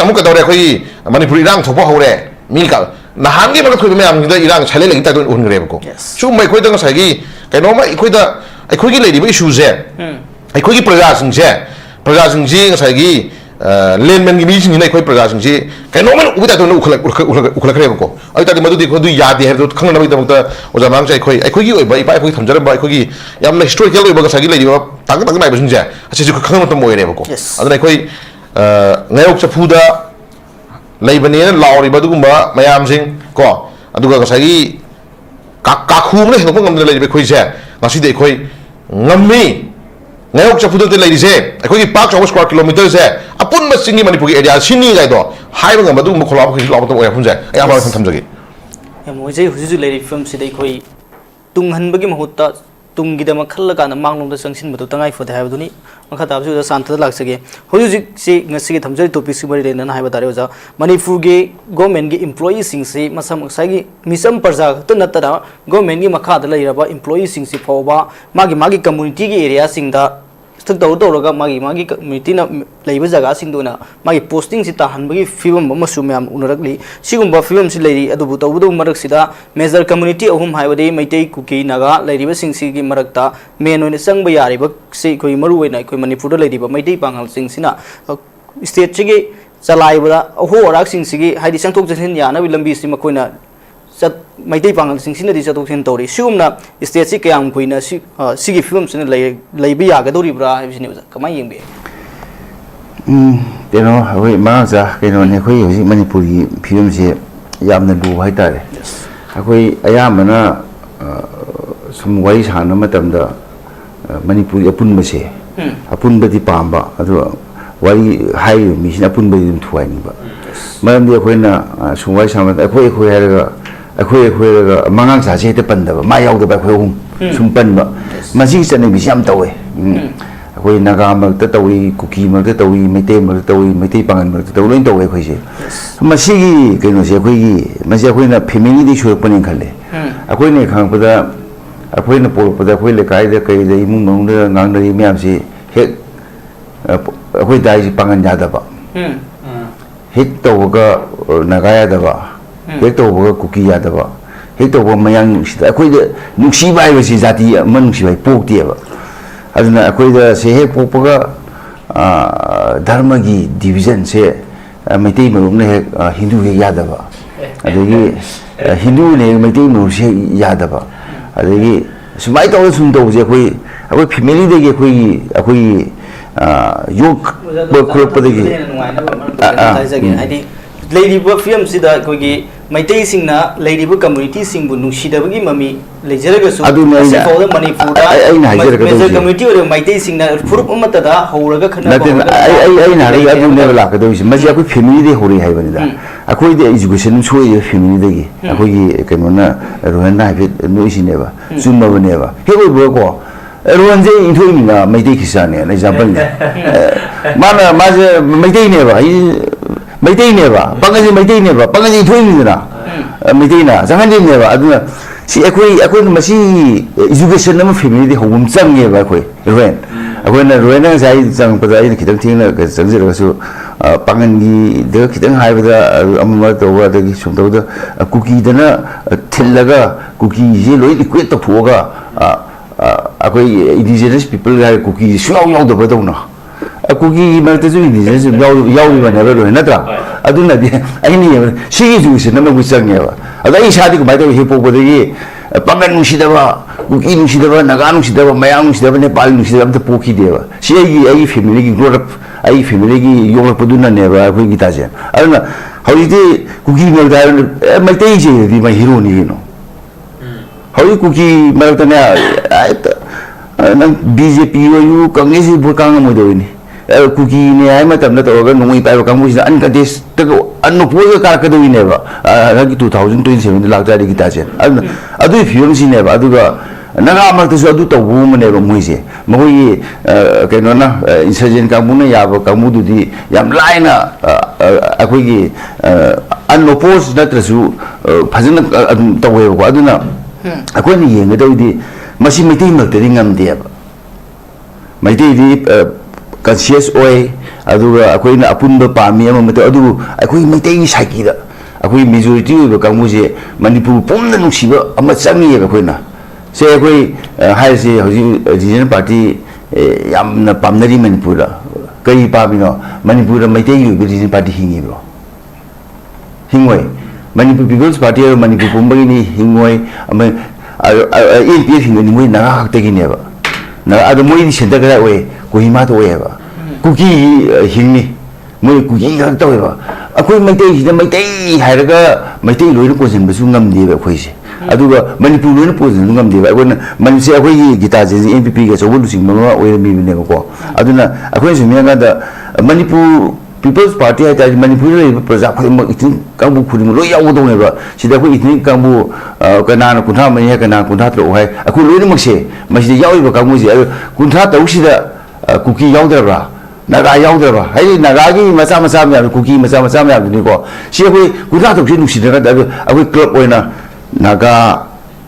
अमुक दौरे खोइ मणिपुर इरांग थोप हौरे मी का नहांगे मग खोइ मयाम दा इरांग छले लगी ता उनगरे को सुम मै खोइ दा सागी कैनो मा खोइ दा खोइ गी लेदि इशू जे खोइ गी प्रजा सिंग जे सागी लैंडमैन की मीसिंग ने खोइ प्रजा सिंग जे कैनो मा उबि ता तो उखलखरे को अइ ता मदुदि खोइ दु यादि है तो खंगना बि दमक ओजा मांग जे खोइ गी ओइ बा खोइ थमजर बा खोइ गी याम हिस्टोरिकल ओइ बा सागी लेदि तंग नाइ बसिंग जे असे जु खंगना मत मोइ रे को अदना खोइ ngayok chaphu da leibane lauri badugumba mayam sing ko aduga ngasai kakhu ne hengpo ngamde leibe khoi se ngasi de khoi ngammi ngayok chaphu de leidi se khoi park square kilometer se apun ma singi manipur area sini gai do haiba ngam badugumba khola khoi law to oya phunja ay ama thamjagi mo je huju leidi film si dei khoi tunghan bagi mahutta ꯇꯨꯡꯒꯤꯗꯃꯛ ꯈꯜꯂꯀꯥꯟꯗ ꯃꯥꯡꯂꯣꯝꯗ ꯆꯪꯁꯤꯟꯕꯗꯨ ꯇꯉꯥꯏ ꯐꯗꯦ ꯍꯥꯏꯕꯗꯨꯅꯤ ꯃꯈꯥ ꯇꯥꯕꯁꯤꯗ ꯁꯥꯟꯇꯗ ꯂꯥꯛꯆꯒꯦ ꯍꯧꯖꯤꯛꯁꯤ ꯉꯁꯤꯒꯤ ꯊꯝꯖꯔꯤ ꯇꯣꯄꯤꯛꯁꯤ ꯃꯔꯤ ꯂꯩꯅꯅ ꯍꯥꯏꯕ ꯇꯥꯔꯦ ꯑꯣꯖꯥ ꯃꯅꯤꯄꯨꯔꯒꯤ ꯒꯣꯔꯃꯦꯟꯒꯤ ꯏꯝꯄ꯭ꯂꯣꯌꯤꯁꯤꯡꯁꯤ ꯃꯁꯥ ꯃꯁꯥꯒꯤ ꯃꯤꯆꯝ ꯄ꯭ꯔꯖꯥ ꯈꯛꯇ ꯅꯠꯇꯅ ꯒꯣꯔꯃꯦꯟꯒꯤ ꯃꯈꯥꯗ ꯂꯩꯔꯕ ꯏꯝꯄ꯭ꯂꯣꯌꯤꯁꯤꯡꯁꯤ ꯐꯥꯎꯕ ꯃꯥꯒꯤ ꯀꯝꯃꯨꯅꯤꯇꯤꯒꯤ ꯑꯦꯔꯤꯌꯥꯁꯤꯡꯗ ꯁꯛ ꯇꯧꯔꯒ ꯃꯥꯒꯤ ꯀꯝꯃ꯭ꯌꯨꯅꯤꯇꯤꯅ ꯂꯩꯕ ꯖꯒꯥꯁꯤꯡꯗꯨꯅ ꯃꯥꯒꯤ ꯄꯣꯁꯇꯤꯡꯁꯤ ꯇꯥꯍꯟꯕꯒꯤ ꯐꯤꯕꯝ ꯑꯃꯁꯨ ꯃꯌꯥꯝ ꯎꯅꯔꯛꯂꯤ ꯁꯤꯒꯨꯝꯕ ꯐꯤꯕꯝꯁꯤ ꯂꯩꯔꯤ ꯑꯗꯨꯕꯨ ꯇꯧꯕꯗꯕꯨ ꯃꯔꯛꯁꯤꯗ ꯃꯦꯖꯔ ꯀꯝꯃ꯭ꯌꯨꯅꯤꯇꯤ ꯑꯍꯨꯝ ꯍꯥꯏꯕꯗꯤ ꯃꯩꯇꯩ ꯀꯨꯀꯤ ꯅꯥꯒꯥ ꯂꯩꯔꯤꯕꯁꯤꯡꯁꯤꯒꯤ ꯃꯔꯛꯇ ꯃꯦꯟ ꯑꯣꯏꯅ ꯆꯪꯕ ꯌꯥꯔꯤꯕꯁꯤ ꯑꯩꯈꯣꯏ ꯃꯔꯨꯑꯣꯏꯅ ꯑꯩꯈꯣꯏ ꯃꯅꯤꯄꯨꯔꯗ ꯂꯩꯔꯤꯕ ꯃꯩꯇꯩ ꯄꯥꯡꯒꯜꯁꯤꯡꯁꯤꯅ ꯁ꯭ꯇꯦꯠꯁꯤꯒꯤ ꯆꯂꯥꯏꯕꯗ ꯑꯍꯣ ꯑꯔꯥꯛꯁꯤꯡꯁꯤꯒꯤ ꯍꯥꯏꯗꯤ ꯆꯪꯊꯣꯛ ꯆꯪꯁꯤꯟ ꯌꯥꯅꯕꯒꯤ ꯂꯝꯕꯤꯁꯤ ꯃꯈꯣꯏꯅ ꯃꯩꯇꯩ ꯄꯥꯡꯒꯜꯁꯤꯡꯁꯤꯅꯗꯤ ꯆꯠꯊꯣꯛ ꯆꯠꯁꯤꯟ ꯇꯧꯔꯤ ꯁꯤꯒꯨꯝꯅ ꯁ꯭ꯇꯦꯠꯁꯤ ꯀꯌꯥꯝ ꯀꯨꯏꯅ ꯁꯤꯒꯤ ꯐꯤꯕꯝꯁꯤꯅ ꯂꯩꯕ ꯌꯥꯒꯗꯧꯔꯤꯕ꯭ꯔꯥ ꯍꯥꯏꯕꯁꯤꯅꯤ ꯑꯣꯖꯥ ꯀꯃꯥꯏꯅ ꯌꯦꯡꯕꯤꯏ ꯀꯩꯅꯣ ꯑꯩꯈꯣꯏ ꯃꯉꯥꯡꯆꯥ ꯀꯩꯅꯣꯅꯦ ꯑꯩꯈꯣꯏ ꯍꯧꯖꯤꯛ ꯃꯅꯤꯄꯨꯔꯒꯤ ꯐꯤꯕꯝꯁꯦ ꯌꯥꯝꯅ ꯂꯨꯕ ꯍꯥꯏꯇꯥꯔꯦ ꯑꯩꯈꯣꯏ ꯑꯌꯥꯝꯕꯅ ꯁꯨꯝ ꯋꯥꯔꯤ ꯁꯥꯟꯅꯕ ꯃꯇꯝꯗ ꯃꯅꯤꯄꯨꯔꯒꯤ ꯑꯄꯨꯟꯕꯁꯦ ꯑꯄꯨꯟꯕꯗꯤ ꯄꯥꯝꯕ ꯑꯗꯨꯒ ꯋꯥꯔꯤ ꯍꯥꯏꯔꯤꯕ ꯃꯤꯁꯤꯅ ꯑꯄꯨꯟꯕꯗꯤ ꯑꯗꯨꯝ ꯊꯨꯒꯥꯏꯅꯤꯡꯕ ꯃꯔꯝꯗꯤ ꯑꯩꯈꯣꯏꯅ ꯁꯨꯝ ꯋꯥꯔꯤ ꯁꯥꯟꯅꯕꯗ ꯑꯩꯈꯣꯏ ꯍꯥꯏꯔꯒ ꯑꯩꯈꯣꯏ ꯃꯉꯥꯡꯆꯥꯁꯦ ꯍꯦꯛꯇ ꯄꯟꯗꯕ ꯃꯥ ꯌꯥꯎꯗꯕ ꯑꯩꯈꯣꯏ ꯑꯍꯨꯝ ꯁꯨꯝ ꯄꯟꯕ ꯃꯁꯤꯒꯤ ꯆꯠꯅꯕꯤꯁꯤ ꯌꯥꯝ ꯇꯧꯋꯦ ꯑꯩꯈꯣꯏ ꯅꯥꯒꯥ ꯃꯔꯛꯇ ꯇꯧꯏ ꯀꯨꯀꯤ ꯃꯔꯛꯇ ꯇꯧꯏ ꯃꯩꯇꯩ ꯃꯔꯛꯇ ꯇꯧꯏ ꯃꯩꯇꯩ ꯄꯥꯡꯒꯜ ꯃꯔꯛꯇ ꯇꯧꯏ ꯂꯣꯏꯅ ꯇꯧꯋꯦ ꯑꯩꯈꯣꯏꯁꯦ ꯃꯁꯤꯒꯤ ꯀꯩꯅꯣꯁꯦ ꯃꯁꯤ ꯑꯩꯈꯣꯏꯅ ꯐꯦꯃꯤꯂꯤꯗꯒꯤ ꯁꯨꯔꯛꯄꯅꯦꯅ ꯈꯜꯂꯦ ꯑꯩꯈꯣꯏꯅ ꯈꯪꯉꯛꯄꯗ ꯑꯩꯈꯣꯏꯅ ꯄꯣꯛꯂꯛꯄꯗ ꯑꯩꯈꯣꯏ ꯂꯩꯀꯥꯏꯗ ꯀꯩꯗ ꯏꯃꯨꯡ ꯃꯅꯨꯡꯗ ꯉꯥꯡꯅꯔꯤ ꯃꯌꯥꯝꯁꯤ ꯍꯦꯛ ꯑꯩꯈꯣꯏ ꯗꯥꯏꯁꯤ ꯄꯥꯡꯒꯟ ꯌꯥꯗꯕ ꯍꯦꯛ ꯇꯧꯕꯒ ꯅꯥꯒꯥ ꯌꯥꯗꯕ ꯍꯦꯛ ꯇꯧꯕꯒ ꯀꯨꯀꯤ ꯌꯥꯗꯕ ꯍꯦꯛ ꯇꯧꯕ ꯃꯌꯥꯡ ꯅꯨꯡꯁꯤꯗ ꯑꯩꯈꯣꯏꯗ ꯅꯨꯡꯁꯤꯕ ꯍꯥꯏꯕꯁꯤ ꯖꯥꯇꯤ ꯑꯃ ꯅꯨꯡꯁꯤꯕ ꯍꯥꯏ ꯄꯣꯛꯇꯦꯕ ꯑꯗꯨꯅ ꯑꯩꯈꯣꯏꯗ ꯁꯦ ꯍꯦꯛ ꯄꯣꯛꯄꯒ ꯙꯔꯃꯒꯤ ꯗꯤꯕꯤꯖꯟꯁꯦ ꯃꯩꯇꯩ ꯃꯔꯨꯞꯅ ꯍꯦꯛ ꯍꯤꯟꯗꯨ ꯍꯦꯛ ꯌꯥꯗꯕ ꯑꯗꯒꯤ ꯍꯤꯟꯗꯨꯅ ꯍꯦꯛ ꯃꯩꯇꯩ ꯃꯔꯨꯞꯁꯦ ꯍꯦꯛ ꯌꯥꯗꯕ ꯑꯗꯒꯤ ꯁꯨꯃꯥꯏꯅ ꯇꯧꯔ ꯁꯨꯝ ꯇꯧꯕꯁꯦ ꯑꯩꯈꯣꯏ ꯐꯦꯃꯤꯂꯤꯗꯒꯤ ꯑꯩꯈꯣꯏꯒꯤ ꯌꯣꯛꯄ ꯈꯨꯂꯛꯄꯗꯒꯤ ꯍꯥꯏꯗꯤ ꯂꯩꯔꯤꯕ ꯐꯤꯕꯝꯁꯤꯗ ꯑꯩꯈꯣꯏꯒꯤ ꯃꯩꯇꯩꯁꯤꯡꯅ ꯂꯩꯔꯤꯕ ꯀꯝꯃ꯭ꯌꯨꯅꯤꯇꯤꯁꯤꯡꯕꯨ ꯅꯨꯡꯁꯤꯗꯕꯒꯤ ꯃꯃꯤ ꯂꯩꯖꯔꯒꯁꯨ ꯉꯁꯤꯐꯥꯎꯗ ꯃꯅꯤꯄꯨꯔꯗ ꯃꯦꯖꯔ ꯀꯝꯃ꯭ꯌꯨꯅꯤꯇꯤ ꯑꯣꯏꯔꯤꯕ ꯃꯩꯇꯩꯁꯤꯡꯅ ꯐꯨꯔꯨꯞ ꯑꯃꯠꯇꯗ ꯍꯧꯔꯒ ꯈꯟꯅꯕ ꯑꯩꯅ ꯍꯥꯏꯔꯒ ꯑꯗꯨꯅꯦꯕ ꯂꯥꯛꯀꯗꯧꯔꯤꯁꯦ ꯃꯁꯤ ꯑꯩꯈꯣꯏ ꯐꯦꯃꯤꯂꯤꯗꯒꯤ ꯍꯧꯔꯛꯏ ꯍꯥꯏꯕꯅꯤꯗ ꯑꯩꯈꯣꯏꯗꯤ ꯑꯦꯖꯨꯀꯦꯁꯟ ꯁꯣꯏꯔꯤꯕ ꯐꯦꯃꯤꯂꯤꯗꯒꯤ ꯑꯩꯈꯣꯏꯒꯤ ꯀꯩꯅꯣꯅ ꯔꯣꯍꯟꯅ ꯍꯥꯏꯐꯦꯠ ꯅꯣꯏꯁꯤꯅꯦꯕ ꯆꯨꯝꯃꯕꯅꯦꯕ ꯍꯦꯛ ꯑꯣꯏꯕꯒꯀꯣ ꯔꯣꯍꯟꯁꯦ ꯏꯟꯊꯣꯛꯏꯅꯤꯅ ꯃꯩꯇꯩ ꯈ꯭ꯔꯤꯁꯇꯥꯟꯅꯦꯅ ꯑꯦꯛꯖꯥꯝꯄꯜꯅꯦ ꯃꯥꯁꯦ ꯃꯩꯇꯩꯅꯦꯕ ꯄꯥꯡꯒꯜꯁꯦ ꯃꯩꯇꯩꯅꯦꯕ ꯄꯥꯡꯒꯜꯁꯦ ꯏꯟꯊꯣꯛꯏꯅꯤꯗꯅ ꯃꯩꯇꯩꯅ ꯆꯪꯍꯟꯗꯣꯏꯅꯦꯕ ꯑꯗꯨꯅ ꯁꯤ ꯑꯩꯈꯣꯏꯅ ꯃꯁꯤ ꯏꯖꯨꯀꯦꯁꯟ ꯑꯃ ꯐꯦꯃꯤꯂꯤꯗꯤ ꯍꯧꯕ ꯑꯃ ꯆꯪꯉꯦꯕ ꯑꯩꯈꯣꯏꯅ ꯔꯣꯍꯟꯅ ꯉꯁꯥꯏ ꯆꯪꯉꯛꯄꯗ ꯑꯩꯅ ꯈꯤꯇꯪ ꯊꯦꯡꯅ ꯆꯪꯖꯔꯒꯁꯨ ꯄꯥꯡꯒꯜꯒꯤꯗ ꯈꯤꯇꯪ ꯍꯥꯏꯕꯗ ꯑꯃ ꯇꯧꯕ ꯑꯗꯒꯤ ꯁꯨꯝ ꯇꯧꯕꯗ ꯀꯨꯀꯤꯗꯅ ꯊꯤꯜꯂꯒ ꯀꯨꯀꯤꯁꯦ ꯂꯣꯏ ꯏꯀ꯭ꯋꯦꯠ ꯇꯧꯊꯣꯛꯑꯒ ꯑꯩꯈꯣꯏ ꯏꯟꯗꯤꯖꯤꯅꯁ ꯄꯤꯄꯜ ꯍꯥꯏꯔ ꯀꯨꯀꯤꯁꯦ ꯁꯨꯡꯌꯥꯎ ꯌꯥꯎꯗꯕꯗꯧꯅ ꯀꯨꯀꯤꯒꯤ ꯃꯔꯛꯇꯁꯨ ꯏꯟꯗꯤꯖꯤꯅꯁ ꯌꯥꯎꯔꯤꯕꯅꯦꯕ ꯂꯣꯏꯅ ꯅꯠꯇ꯭ꯔꯥ ꯑꯗꯨꯅꯗꯤ ꯑꯩꯅ ꯌꯦꯡꯕꯗ ꯁꯤꯒꯤ ꯏꯖꯨꯀꯦꯁꯟ ꯑꯃꯕꯨ ꯆꯪꯉꯦꯕ ꯑꯗꯣ ꯑꯩ ꯏꯁꯥꯗꯤ ꯀꯃꯥꯏꯅ ꯇꯧꯋꯤ ꯍꯦꯛ ꯄꯣꯛꯄꯗꯒꯤ ꯄꯥꯡꯒꯟ ꯅꯨꯡꯁꯤꯗꯕ ꯀꯨꯀꯤ ꯅꯨꯡꯁꯤꯗꯕ ꯅꯥꯒꯥ ꯅꯨꯡꯁꯤꯗꯕ ꯃꯌꯥꯡ ꯅꯨꯡꯁꯤꯗꯕ ꯅꯦꯄꯥꯂꯤ ꯅꯨꯡꯁꯤꯗꯕ ꯑꯝꯇ ꯄꯣꯛꯈꯤꯗꯦꯕ ꯁꯤ ꯑꯩꯒꯤ ꯐꯦꯃꯤꯂꯤꯒꯤ ꯒ꯭ꯔꯣꯠ ꯑꯞ ꯑꯩꯒꯤ ꯐꯦꯃꯤꯂꯤꯒꯤ ꯌꯣꯛꯂꯛꯄꯗꯨꯅꯅꯦꯕ ꯑꯩꯈꯣꯏ ꯒꯤꯇꯥꯖꯦꯟ ꯑꯗꯨꯅ ꯍꯧꯖꯤꯛꯇꯤ ꯀꯨꯀꯤ ꯃꯔꯛꯇ ꯍꯥꯏꯔꯒ ꯃꯩꯇꯩꯁꯤꯗꯤ ꯃꯥ ꯍꯤꯔꯣꯅꯤ ꯀꯩꯅꯣ ꯍꯧꯖꯤꯛ ꯀꯨꯀꯤ ꯃꯔꯛꯇꯅꯦ ꯅꯪ BJP ꯑꯣꯏꯌꯨ ꯀꯪꯒ꯭ꯔꯦꯁꯁꯤ ꯚꯣꯠ ꯀꯥꯡꯉꯝꯃꯣꯏꯗꯧꯔꯤꯅꯤ ꯀꯨꯀꯤꯅꯦ ꯍꯥꯏꯕ ꯃꯇꯝꯗ ꯇꯧꯔꯒ ꯅꯣꯡꯃꯩ ꯄꯥꯏꯕ ꯀꯥꯡꯕꯨꯁꯤꯅ ꯑꯟꯀꯟꯇꯦꯁꯇꯒ ꯑꯟꯑꯣꯄꯣꯖꯒ ꯀꯥꯔꯛꯀꯗꯧꯔꯤꯅꯦꯕ ꯍꯟꯗꯛꯀꯤ 2027ꯗ ꯂꯥꯛꯇꯥꯔꯗꯤ ꯒꯤꯇꯥꯖꯦꯟ ꯑꯗꯨꯅ ꯑꯗꯨꯒꯤ ꯐꯤꯕꯝꯁꯤꯅꯦꯕ ꯑꯗꯨꯒ ꯅꯥꯒꯥ ꯃꯔꯛꯇꯁꯨ ꯑꯗꯨ ꯇꯧꯕꯒꯨꯝꯕꯅꯦꯕ ꯃꯣꯏꯁꯦ ꯃꯈꯣꯏꯒꯤ ꯀꯩꯅꯣꯅ ꯏꯟꯁꯔꯖꯦꯟ ꯀꯥꯡꯕꯨꯅ ꯌꯥꯕ ꯀꯥꯡꯕꯨꯗꯨꯗꯤ ꯌꯥꯝ ꯂꯥꯏꯅ ꯑꯩꯈꯣꯏꯒꯤ ꯑꯟꯑꯣꯄꯣꯖ ꯅꯠꯇ꯭ꯔꯁꯨ ꯐꯖꯅ ꯑꯗꯨꯝ ꯇꯧꯋꯦꯕꯀꯣ ꯑꯗꯨꯅ ꯑꯩꯈꯣꯏꯅ ꯌꯦꯡꯒꯗꯧꯗꯤ ꯃꯁꯤ ꯃꯩꯇꯩ ꯃꯔꯛꯇꯗꯤ ꯉꯝꯗꯦꯕ ꯃꯩꯇꯩꯗꯤ ꯀꯟꯁꯤꯌꯁ ꯑꯣꯏ ꯑꯗꯨꯒ ꯑꯩꯈꯣꯏꯅ ꯑꯄꯨꯟꯕ ꯄꯥꯝꯃꯤ ꯑꯃꯇ ꯑꯗꯨꯕꯨ ꯑꯩꯈꯣꯏ ꯃꯩꯇꯩꯒꯤ ꯁꯥꯏꯀꯤꯗ ꯑꯩꯈꯣꯏ ꯃꯦꯖꯣꯔꯤꯇꯤ ꯑꯣꯏꯕ ꯀꯥꯡꯕꯨꯁꯦ ꯃꯅꯤꯄꯨꯔ ꯄꯨꯝꯅ ꯅꯨꯡꯁꯤꯕ ꯑꯃ ꯆꯪꯉꯦꯕ ꯑꯩꯈꯣꯏꯅ ꯁꯦ ꯑꯩꯈꯣꯏ ꯍꯥꯏꯔꯤꯁꯤ ꯍꯧꯖꯤꯛ ꯔꯤꯖꯅꯦꯜ ꯄꯥꯔꯇꯤ ꯌꯥꯝꯅ ꯄꯥꯝꯅꯔꯤ ꯃꯅꯤꯄꯨꯔꯗ ꯀꯔꯤ ꯄꯥꯝꯃꯤꯅꯣ ꯃꯅꯤꯄꯨꯔꯗ ꯃꯩꯇꯩꯒꯤ ꯑꯣꯏꯕ ꯔꯤꯖꯅꯦꯜ ꯄꯥꯔꯇꯤ ꯍꯤꯡꯉꯤꯕ꯭ꯔꯣ ꯍꯤꯡꯉꯣꯏ ꯃꯅꯤꯄꯨꯔ ꯄꯤꯄꯜꯁ ꯄꯥꯔꯇꯤ ꯍꯥꯏꯕ ꯃꯅꯤꯄꯨꯔ ꯄꯨꯝꯕꯒꯤꯅꯤ ꯍꯤꯡꯉꯣꯏ NPF ꯍꯤꯡꯒꯅꯤ ꯃꯣꯏ ꯅꯥꯒꯥ ꯈꯛꯇꯒꯤꯅꯦꯕ ꯑꯗꯣ ꯃꯣꯏꯗꯤ ꯁꯦꯟꯇꯔ ꯀꯗꯥꯏ ꯑꯣꯏ ꯀꯣꯍꯤꯃꯥꯗ ꯑꯣꯏꯌꯦꯕ ꯀꯨꯀꯤ ꯍꯤꯡꯅꯤ ꯃꯣꯏ ꯀꯨꯀꯤ ꯈꯛ ꯇꯧꯋꯦꯕ ꯑꯩꯈꯣই ꯃꯩꯇꯩꯁꯤꯗ ꯃꯩꯇꯩ ꯍꯥꯏꯔꯒ ꯃꯩꯇꯩ ꯂꯣꯏꯅ ꯄꯨꯁꯤꯟꯕꯁꯨ ꯉꯝꯗꯦꯕ ꯑꯩꯈꯣꯏꯁꯦ ꯑꯗꯨꯒ ꯃꯅꯤꯄꯨꯔ ꯂꯣꯏꯅ ꯄꯨꯁꯤꯟꯕꯁꯨ ꯉꯝꯗꯦꯕ ꯑꯩꯈꯣꯏꯅ ꯃꯅꯤꯄꯨꯔꯁꯦ ꯑꯩꯈꯣꯏꯒꯤ ꯒꯤꯇꯥꯖꯦꯟꯁꯦ NPPꯒꯤ ꯑꯆꯧꯕ ꯂꯨꯆꯤꯡꯕ ꯑꯃ ꯑꯣꯏꯔꯝꯃꯤꯕꯅꯦꯕꯀꯣ ꯑꯗꯨꯅ ꯑꯩꯈꯣꯏꯅ ꯁꯨꯝ ꯌꯦꯡꯀꯥꯟꯗ ꯃꯅꯤꯄꯨꯔ ꯄꯤꯄꯜꯁ ꯄꯥꯔꯇꯤ ꯍꯥꯏꯇꯥꯔꯦ ꯃꯅꯤꯄꯨꯔꯗ ꯂꯩꯔꯤꯕ ꯄ꯭ꯔꯖꯥ ꯈꯨꯗꯤꯡꯃꯛ ꯏꯊꯅꯤꯛ ꯀꯥꯡꯕꯨ ꯈꯨꯗꯤꯡꯃꯛ ꯂꯣꯏ ꯌꯥꯎꯒꯗꯧꯅꯦꯕ ꯁꯤꯗ ꯑꯩꯈꯣꯏ ꯏꯊꯅꯤꯛ ꯀꯥꯡꯕꯨ ꯀꯅꯥꯅ 53 ꯍꯥꯏ ꯀꯅꯥꯅ 63 ꯍꯥꯏ ꯑꯩꯈꯣꯏ ꯂꯣꯏꯅꯃꯛꯁꯦ ꯃꯁꯤꯗ ꯌꯥꯎꯔꯤꯕ ꯀꯥꯡꯕꯨꯁꯦ 63ꯁꯤꯗ ꯀꯨꯀꯤ ꯌꯥꯎꯗ꯭ꯔꯕ꯭ꯔꯥ ꯅꯥꯒꯥ ꯌꯥꯎꯗ꯭ꯔꯕ ꯍꯥꯏꯗꯤ ꯅꯥꯒꯥꯒꯤ ꯃꯆꯥ ꯃꯌꯥꯝ ꯀꯨꯀꯤ ꯃꯆꯥ ꯃꯌꯥꯝꯗꯨꯅꯤꯀꯣ ꯁꯤ ꯑꯩꯈꯣꯏ 63ꯁꯤ ꯅꯨꯡꯁꯤꯗ꯭ꯔꯒ ꯑꯩꯈꯣꯏ ꯀ꯭ꯂꯕ ꯑꯣꯏꯅ ꯅꯥꯒꯥ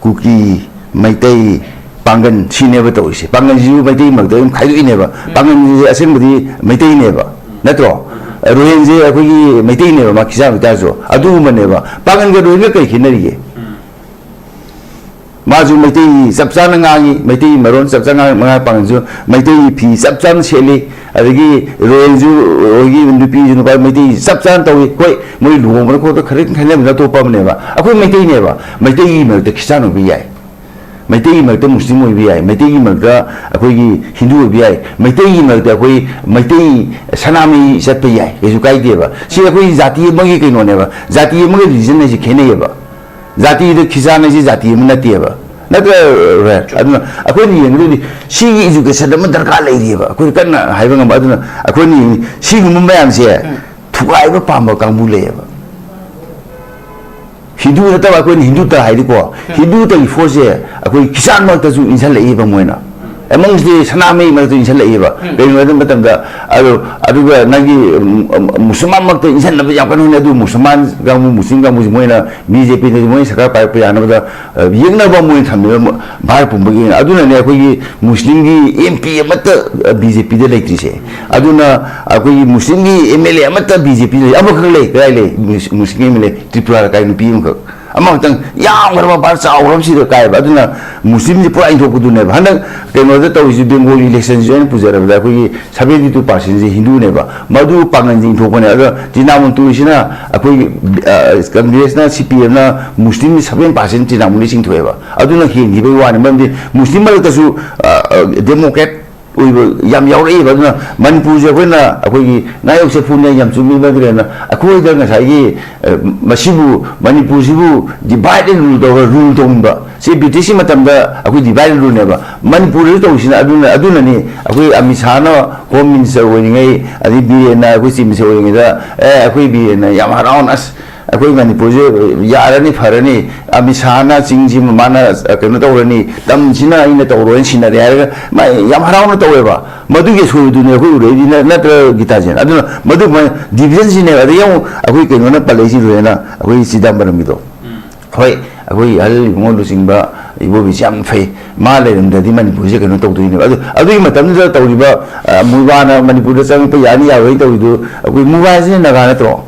ꯀꯨꯀꯤ Meitei Pangan Chineva Tosi, Pangan Ju Mati Magdam Kai never, Pangan Assembly Mati never, Natro, Ruenzi Akui Mati never, Makisa Tazo, Aduma never, Pangan Garuka Hinari. Mazu Mati, Sapsanangi, Mati Maron, Sapsanga Panzu, Mati P, Sapsan Shelly, Adigi, Ruenzu, or even the P, Mati, Sapsanto, quite more Lumo, the correct Nato Pam never. I could Mati never, Mati email the Kisano VI. Maitai Malta Muslim VI, Maitai Malta, Akoi Hindu VI, Maitai Malta, Maitai Sanami Satpia, as you guide. See, Akoi Zati Mogi no never, Zati Mogi reason as you can ever. Zati the Kizana is Zati Munativa. Not I don't know. According really, she is you get Sadamataka lady, Akuna, having a mother, according she Mumbans here, to Iva Pamba Kambuleva. Hindu that I couldn't Hindu Hidiko, Hindu the force here, I could Kisan Maltazu in Sala Eva Moena. Amongst the Sanami Malta in Sala Eva, then with them the Aduga Nagi Musaman Malta in Sala Yapanu, Musaman, Gamu Musinga Musmoena, BJP, the Moisa Piano, the Yena Bamuin, Barpum, Aduna Naki, Muslingi, MP, Mata, BJP, the electricity. Aduna, Akui Musingi, MLA, Mata, BJP, Abakale, Muslim, Tripura, kind of Pimco. Among them, young Barsa, or Kai, Aduna, Muslim, the pride of Kuduneva. Hana, they know that always been more elections and preserve that we 72 persons, Hindu never. Madu Pangan to one other, Dinam Tuishina, a Congressna, CPM, Muslim is 7 persons in ammunition to ever. Aduna Hin, give one, Muslim Democrat. We will Yam Yauri, Manipur, Ngayok Chaphu, Yam Sumi Madrena, a quarter Masibu, Manipur, divided rule Tomba. See, Bitisimatamba, we divided rule never. Manipur is Adunani, a Misana, home minister winning a Alibi and we see Miss Wingida, a Quibi and Yam around us. Aku Manipur Yarani Parani, Amisana, Singji Mana, Kanatorani, Damjina in the Toronchina, my Yamaran Toeva, Madugis who do not GITAJEN. I don't know, Madu divisions in a young, a week in one palace in Rena, a way sit down Baramido. Why, away, I'll want to sing ba, it will be some fay, Malay and the demand position and talk to him. I think Matamza Toriba, Muvana, Manipur, Payani, I wait to do, we move as in Naganato.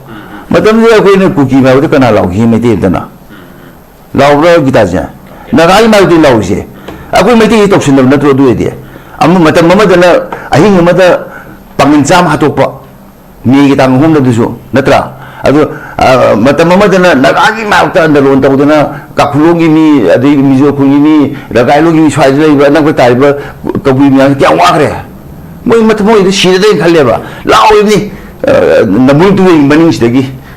Madam, they are going to cook him out of Canal, he made it. Laura GITAJEN. Nagai might be lousy. I will make it option of not to do it. I'm Madam Mamma, I think Mother Paminsam Hatopa. Me get on home to do so. Natra. Madam Mamma, Nagagi Mount and the Lontana, Kapulungi me, a day Mizo Kuni, the guy looking twice later, another type, Kabumi, Kaware. Matamoy, she didn't Kaleva. Lao me. Namun doing manage the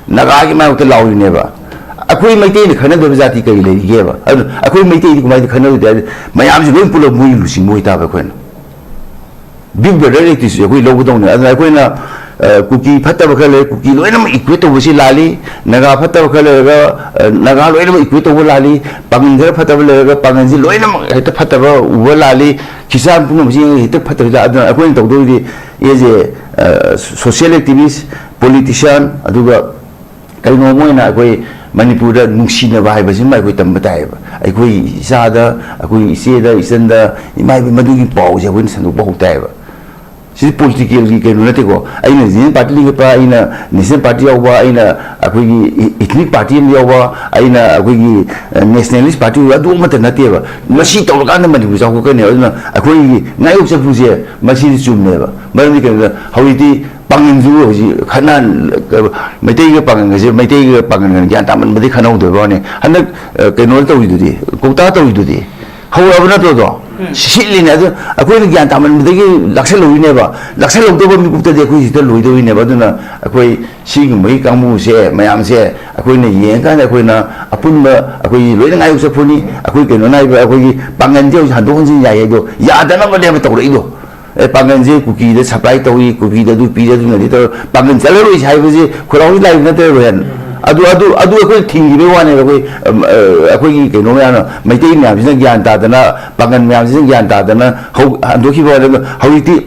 Nagagi Mount Law never. I couldn't maintain the Canada Zati gave. I couldn't maintain my Canada. My arms don't pull up wheels in Muitavaquen. Big relatives, we low down. As I went cookie Patavakale, cookie, when equate over Silali, Naga Patavakale, Naga equate over Lali, Pangan Patavale, Panganzi, Loenam, at the Patava, Walali, Kisan Pumzi, hit the Patavada. I went to do the is a social activist, politician, Aduga Kalmoina, Manipur, Nushina Vibes in my Witambataiva. I agree, Sada, I agree, Seda, Isenda, it might be Madugi Paws, I wouldn't send a boat diver. She's politically can let go. I know the party in a Nissan party over in a ethnic party in the over, in a nationalist party, I do Matanativa. Machito Gandaman was a agree, Ngayok Chaphu, Machine Zoom never. American, how it is, Panganzu, Hanan, Matega Pangan, Matega Pangan, Yantaman, but they cannot do running. And cannot do the Kotato do the. However, not at all. Shilling as a queen Yantaman, they Laxalo never. Laxalo don't put the acquisition, we do never do a quay, seeing Mikamu, say, Mayam say, a queen Yanka, a queen, a Pumba, a queen, Ngayok Chaphu, a quick and a Panganjo, Hadonzi, Yago, Yadana, never told you. Panganze cookie, the supply to we cookie, the do Peter, little Pangan salary, I was a crowd like another. I do a good thing, you want away a quick Noana, Matina, Yantadana, Pangan Yantadana, how it is.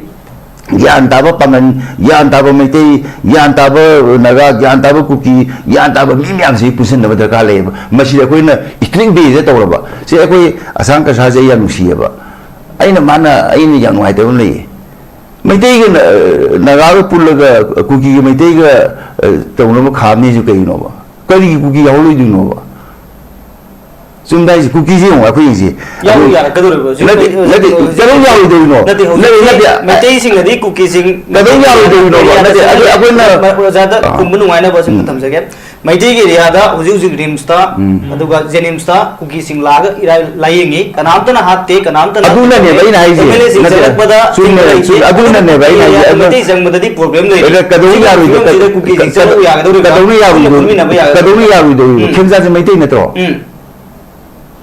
Yantaba Pangan, Yantaba Mate, Yantaba Naga, Yantaba cookie, Yantaba Mimiansi, Pusin of the Caleb, Machina Queen, it couldn't be that over. Say, Asanka has a young Shiva. aina mana aina yang nuai tahu ni Maitai ga nagaru pullaga kuki ga maitai ga tahu nama khamni ju kayu nama kali kuki yang lalu ju nama Sundai kuki sih orang aku yang sih. Ya, kedua. Nanti kalau yang itu no. Nanti Maitai sing nanti kuki sing. Kalau yang itu no. Nanti aku nak. Zada kumbun mana bahasa kita tamsakan. Maitai ke dia ada ujuk rimsta, atau ga jenimsta kuki sing laga laingi. Kanam tu na hati, kanam tu na. Aku nak ni bayi naik je. Nanti pada. Aku nak ni bayi naik je. Maitai sing mesti problem ni. Kadang yang itu. Kuki sing selalu yang itu. Kadang yang itu. Kimsa sih Maitai ni tu.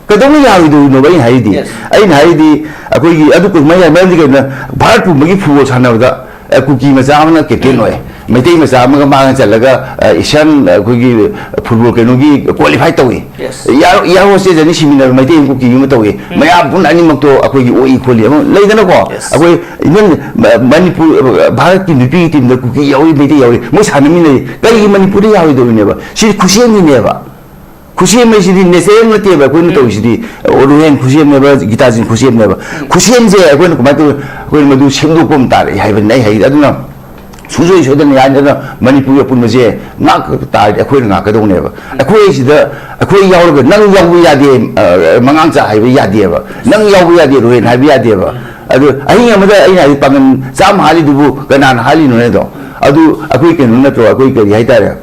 Kadang yang itu no bayi hari di, ain hari di aku ini, aku tu macam mana ni kan, Bharat pun bagi football sana ada, aku kini macam mana cricket no, Maitai macam mana mangan calaga, Asian aku ini football kan nugi qualify tahu ya host jadi seminar Maitai aku kini tahu Maya pun ani makto aku ini OE qualify, lain tak kau, aku ini Manipur Bharat kini nupi tim aku kini yawi Maitai yawi, macam mana ni, kali Manipuri yawi tu ni apa, sih khusyuk ni apa. Khusyuk macam ni, nesem nanti apa, kau ni tahu sih, ROHAN khusyuk ni apa, GITAJEN khusyuk ni apa, khusyuk je, kau ni madu semdu kom tar, hai benar hai, aduh na, susah susah ni ada Manipur pun macam nak tar, aku ni nak kadang ni apa, aku ini sudah, aku ini jauh lebih, nang jauh lebih ada, MANGANGCHA hai lebih ada apa, nang jauh lebih ada ROHAN hai lebih ada apa, aduh, akhirnya macam ini hari pangan, sama hari tu kanan hari ni tu, aduh, aku ini kan tu, aku ini hai tar.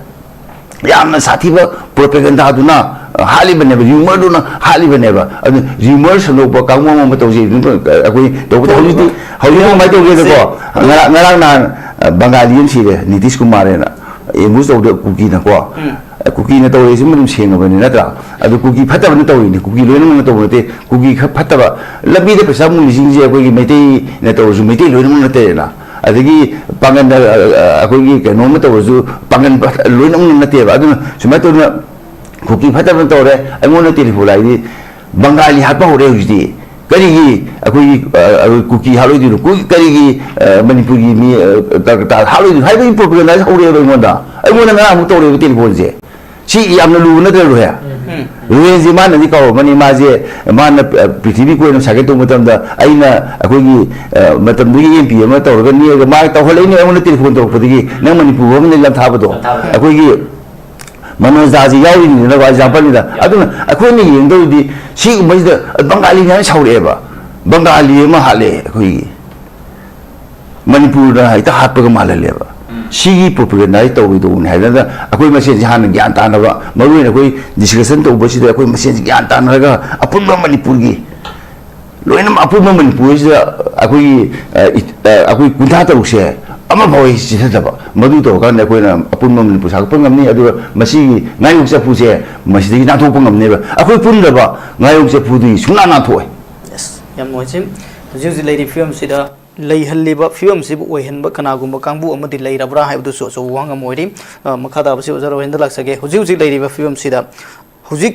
Yang sahaja propaganda tu na hali benda rumor tu na hali benda ada rumor selalu kamu mau betul sih aku tahu itu hal macam tu gitu kok ngarang na Bangalian sih deh Nitish Kumar na ibu tahu dia kuki na kok kuki na tahu itu macam siapa benda na tak ada kuki patah benda tahu ini kuki luar mana tahu nanti kuki patah ba lebih daripada sama mungkin sih aku ini Maitai na tahu Maitai luar mana tahu na adagi pangan aku ini kan nama tahu tu pangan luar nama nanti apa aduh cuma tu na kuki patah pun tahu deh aku nanti telefon lagi Bengali apa orang itu kali aku ini kuki halu itu kali Manipur ini tak halu itu hai pun propaganda orang orang mana aku nak tahu orang telefon je si yang lalu nanti lalu ya Ruang zaman nanti kau mana macam mana prithvi ko yang sakit tu macam dah, aina aku ini macam tu ini PM atau orang ni macam tahu hal ini orang telefon tu pergi, nang Manipur orang ni dalam thapa tu, aku ini mana zazi jauh ini, nak example ni dah, aku ni yang tu di si macam Bengali ni ada caur apa, Bengali mahal aku ini, Manipur dah itu harga kemahalan apa. Sigi propaganda itu ni, ada aku masih jahan gian tanah apa, malu ni aku discussion tu bersih aku masih gian tanah lagi, apa pun Manipur ni, lo ini apa pun Manipur ni, aku kunta terus saya, ama bawa isi apa, malu tu kan aku ni apa pun Manipur, aku pun ni ada masih Ngayok Chaphu saya masih lagi nak tahu pun ni, aku pun apa Ngayok Chaphu ni sunat nak tahu. Yes, yang macam, jadi lady film sudah. Leihaliba film sibu oihenba kanagumba kangbu amadi leirabra haibu so wanga moiri makada basi ozaro hendra laksage huji leiriba film sida huji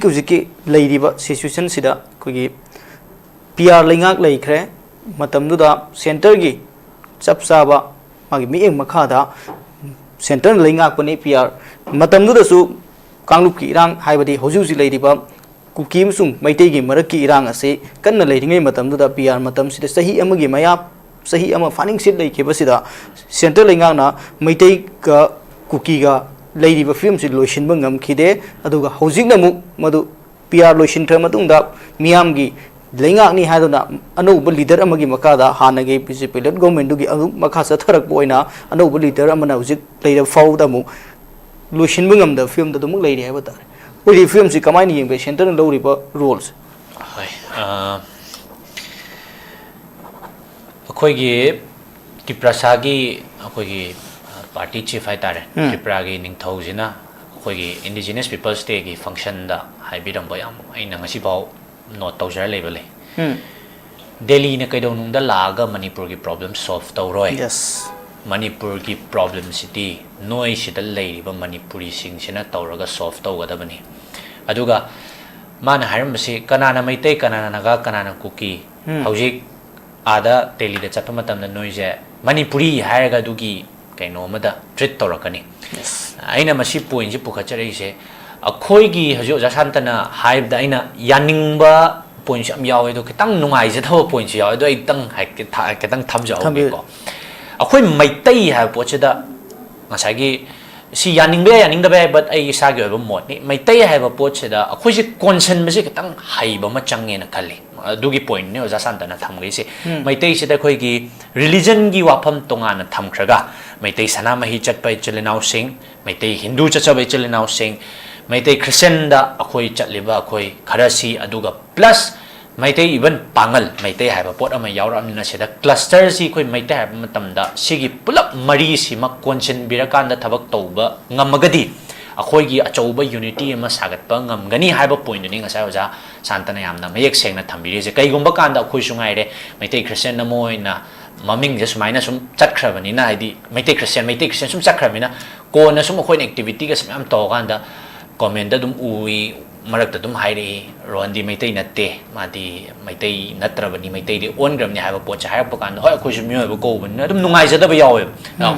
leiriba situation sida kogi PR lengak leikre matamduda center gi chapsaba magi mieng makada center lengak pani PR matamduda su kanglup ki irang haibadi huji leiriba kukim sung maitai gi maraki irang ase kanna leiringai matamduda PR matam sida sahi amagi maya sahi ama fanning seat lei kheba sida center lengang na maitai ka kuki ga leiriba film si loishin ba ngam khide aduga hojik na mu madu PR loishin thra matung da miam gi lengak ni haduna anu ba leader amagi makada hanage BJP led government gi anu makha sa tharak boina anu ba leader amana hojik leira fau da mu loishin ba ngam da film da mu leiri ha bata oi film si kamai ni yengbe center na loriba roles hoi अखोगी Tripura की अखोगी पार्टी चीफ है तारे त्रिपुरा की निंगथौजिना अखोगी इंडिजिनस पीपल्स डे की फंक्शन दा हाइबिरंबो याम अइना ngasi बाव नोट तौजर लेबले दिल्ली ने कैदौनुंदा लागा मणिपुर की प्रॉब्लम सॉल्व तौरोय यस मणिपुर की प्रॉब्लम सिटी नोय सिदा लेरिबा मणिपुरी सिंगसिना तौरगा सॉल्व तौगदबनी अदुगा मान हारमसे कनाना मैते कनाना नागा कनाना कुकी हौजिक आदा दिल्ली दे चप्पा मतम नोइजे मणिपुरी हायरगा दुगी कैनो मदा ट्रीट तौरकनी आइना मसी पॉइंट जे पुखचरेसे अखोइगी हजो जाशांतना हाइबदा आइना यानिंगबा points am yaw do kitang nungai je tho points yaw do itang kitang tham jaw ko akhoi maitai ha po chida ngasai gi si yaning da be but ai sa gi ba mot ni maitai ha ba po chida akhoi si concern me si kitang hai ba ma change na khali dugi point ne oja santa na tham gi si maitai sida khoi gi religion gi wafam tonga na tham khraga maitai sana ma hi chat pai chelinau sing maitai hindu cha bai chelinau sing maitai christian da akhoi chatliba akhoi kharasi aduga plus maitai even pangal maitai haiba pot ama yawram na seda cluster si khoi maitai haiba matam da sigi pulap mari si ma conscience birakan da thabak tauba ngamagadi akhoi gi achauba unity ama sagat pa ngamgani haiba point ni ngasa oja santana yamna mayek sengna thambiri je kaigumba kan da khoi sungai re maitai christian na moina maming je sumaina sum chatkrabani na haidi maitai christian sum chakramina ko na sum khoi activity ga sam to kan da comment dum ui marak dum hairi rondi maitai natte madi maitai natrabani maitai di on gram ni haiba pocha haiba kan hoi khoi sum myo ba ko ban dum nungai jada ba yawe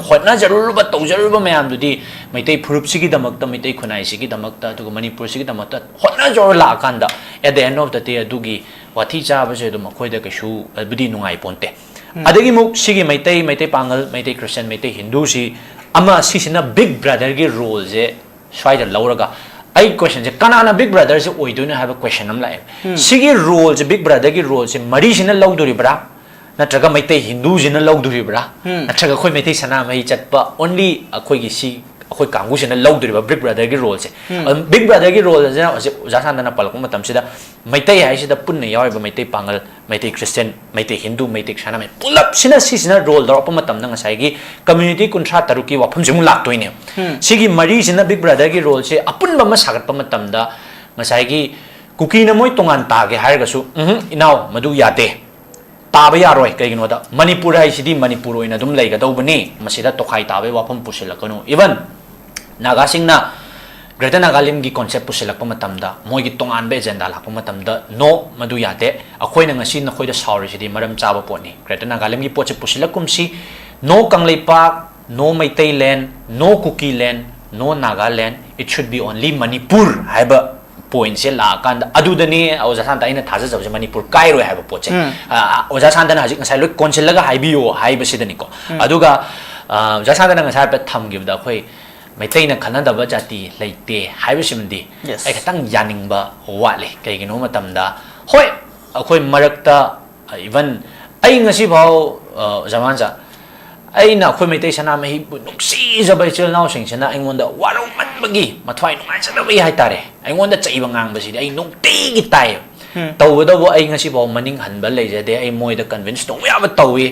khotna jarur ba tau jarur ba mayam du di maitai phurup sigi damak ta maitai khunai sigi damak ta tu manipur sigi damak ta khotna jarur la kan da at the end of the day adugi wathi cha ba je dum khoi da ka shu budi nungai ponte adagi muk sigi maitai pangal maitai christian maitai hindu si ama sisina big brother gi role je swaida lauraga ai question je kanana big brother se oiduna have a question am lai sigi role je big brother gi role se mari sina lauduri bra natraga maitai hindu jina lauduri bra natraga khoi maitai sana mai chatpa only akhoi gi si akhoi kangu sina lauduri ba big brother gi role se big brother gi role je ja san na palak matam sida maitai hai sida punna yawi ba maitai pangal maitai christian maitai hindu maitai sana mai pulap sina role dor pa matam na ngasai gi community kuntra taruki wafam jimu lak toine sigi mari sina big brother gi role se apun ba ma sagat pa matam da ngasai gi kuki na moi tongan ta ge har ga su inaw madu yate taba yaroi kai gino da manipur hai sidi manipur oina dum lai ga do bani masida tokhai tabe wafam pusilakanu even naga singna greater nagalim gi concept pusilakpa matam da moi gi tongan be agenda lakpa matam da no madu yate akhoi na ngasi na khoi da sauri sidi maram chaba poni greater nagalim gi poche pusilakum si no kanglei park no maitai land no kuki land no nagaland it should be only manipur haiba point se la kan adu dani oja santa ina thaja jab manipur kai roi haiba poche oja santa na hajik ngasai loi council laga haibiyo haiba sidani ko aduga oja santa na ngasai pe tham give da khoi maitai na khanadaba jati leite haibisimdi ai khatang yaningba wale kaigino matamda hoi akhoi marakta even ai ngasi bhau jamanza ai na akhoi maitai sana mai nuksi jabai chil naw sing chana aingonda waro matbagi mathwai nungai chadabai haitare aingonda chaiba ngang basi ai nungti gi tai tawdabo ai ngasi bhau maning hanba leijade ai moida convince tong ya ba tawi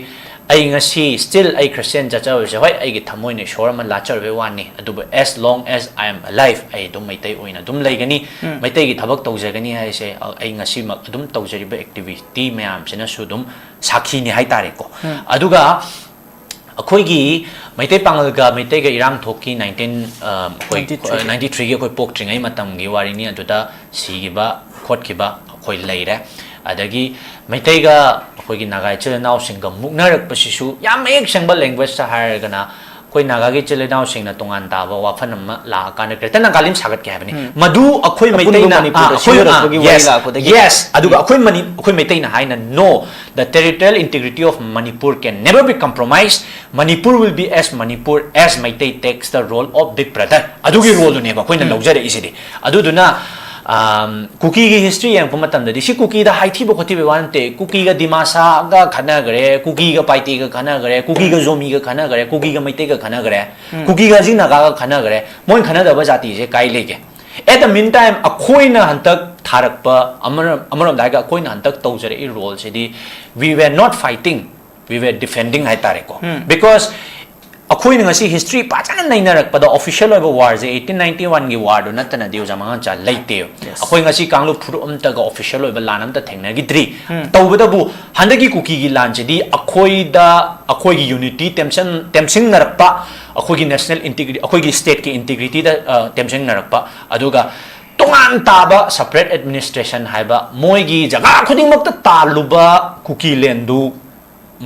ai ngasi still ai christian chacha se hoi ai gi thamoi ne shora ma lachar be wani adu as long as I am alive ai dum maitai oina dum leigani maitai gi thabak tawjagani hai se ai ngasi mak dum tawjari be activity mayam sina su dum sakhi ni hai tare ko aduga akhoi gi maitai pangal ga maitai ga irang thoki 1993 gi akhoi pok tringai matam gi wari ni aduda sigiba khotkiba akhoi leire adagi maitai ga akhoi gi nagai chelnau singam muknarak pasisu yam ek sangba language sa har gana koi naga gi chelnau singna tongan ta ba wafan ma la kana kretan galim sagat ke habani madu akhoi maitai na yes aduga akhoi maitai na haina no the territorial integrity of manipur can never be compromised manipur will be as manipur as maitai takes the role of big brother adugi role ne ba koi na laujare isidi aduduna kuki gi history yang pamatam da si kuki da hai thi bo khoti be wante kuki ga dimasa ga khana gare kuki ga paiti ga khana gare kuki ga zomi ga khana gare kuki ga maite ga khana gare kuki ga jing naga ga khana gare moi khana da ba jati je kai lege at the meantime akhoina hantak tharakpa amaram dai ga akhoina hantak tawjare I role se di we were not fighting we were defending hai tare ko because akhoi ngasi history pachana nainarak pada official over war je 1891 gi war do natana deu jamanga cha leite akhoi ngasi kanglu phurum ta ga official over lanam ta thengna gi tri tawbada bu handagi kuki gi lan je di akhoi gi unity temsing narakpa akhoi gi national integrity akhoi gi state ki integrity da temsing narakpa aduga tongan taba separate administration haiba moi gi jaga khuding mak ta taluba kuki lendu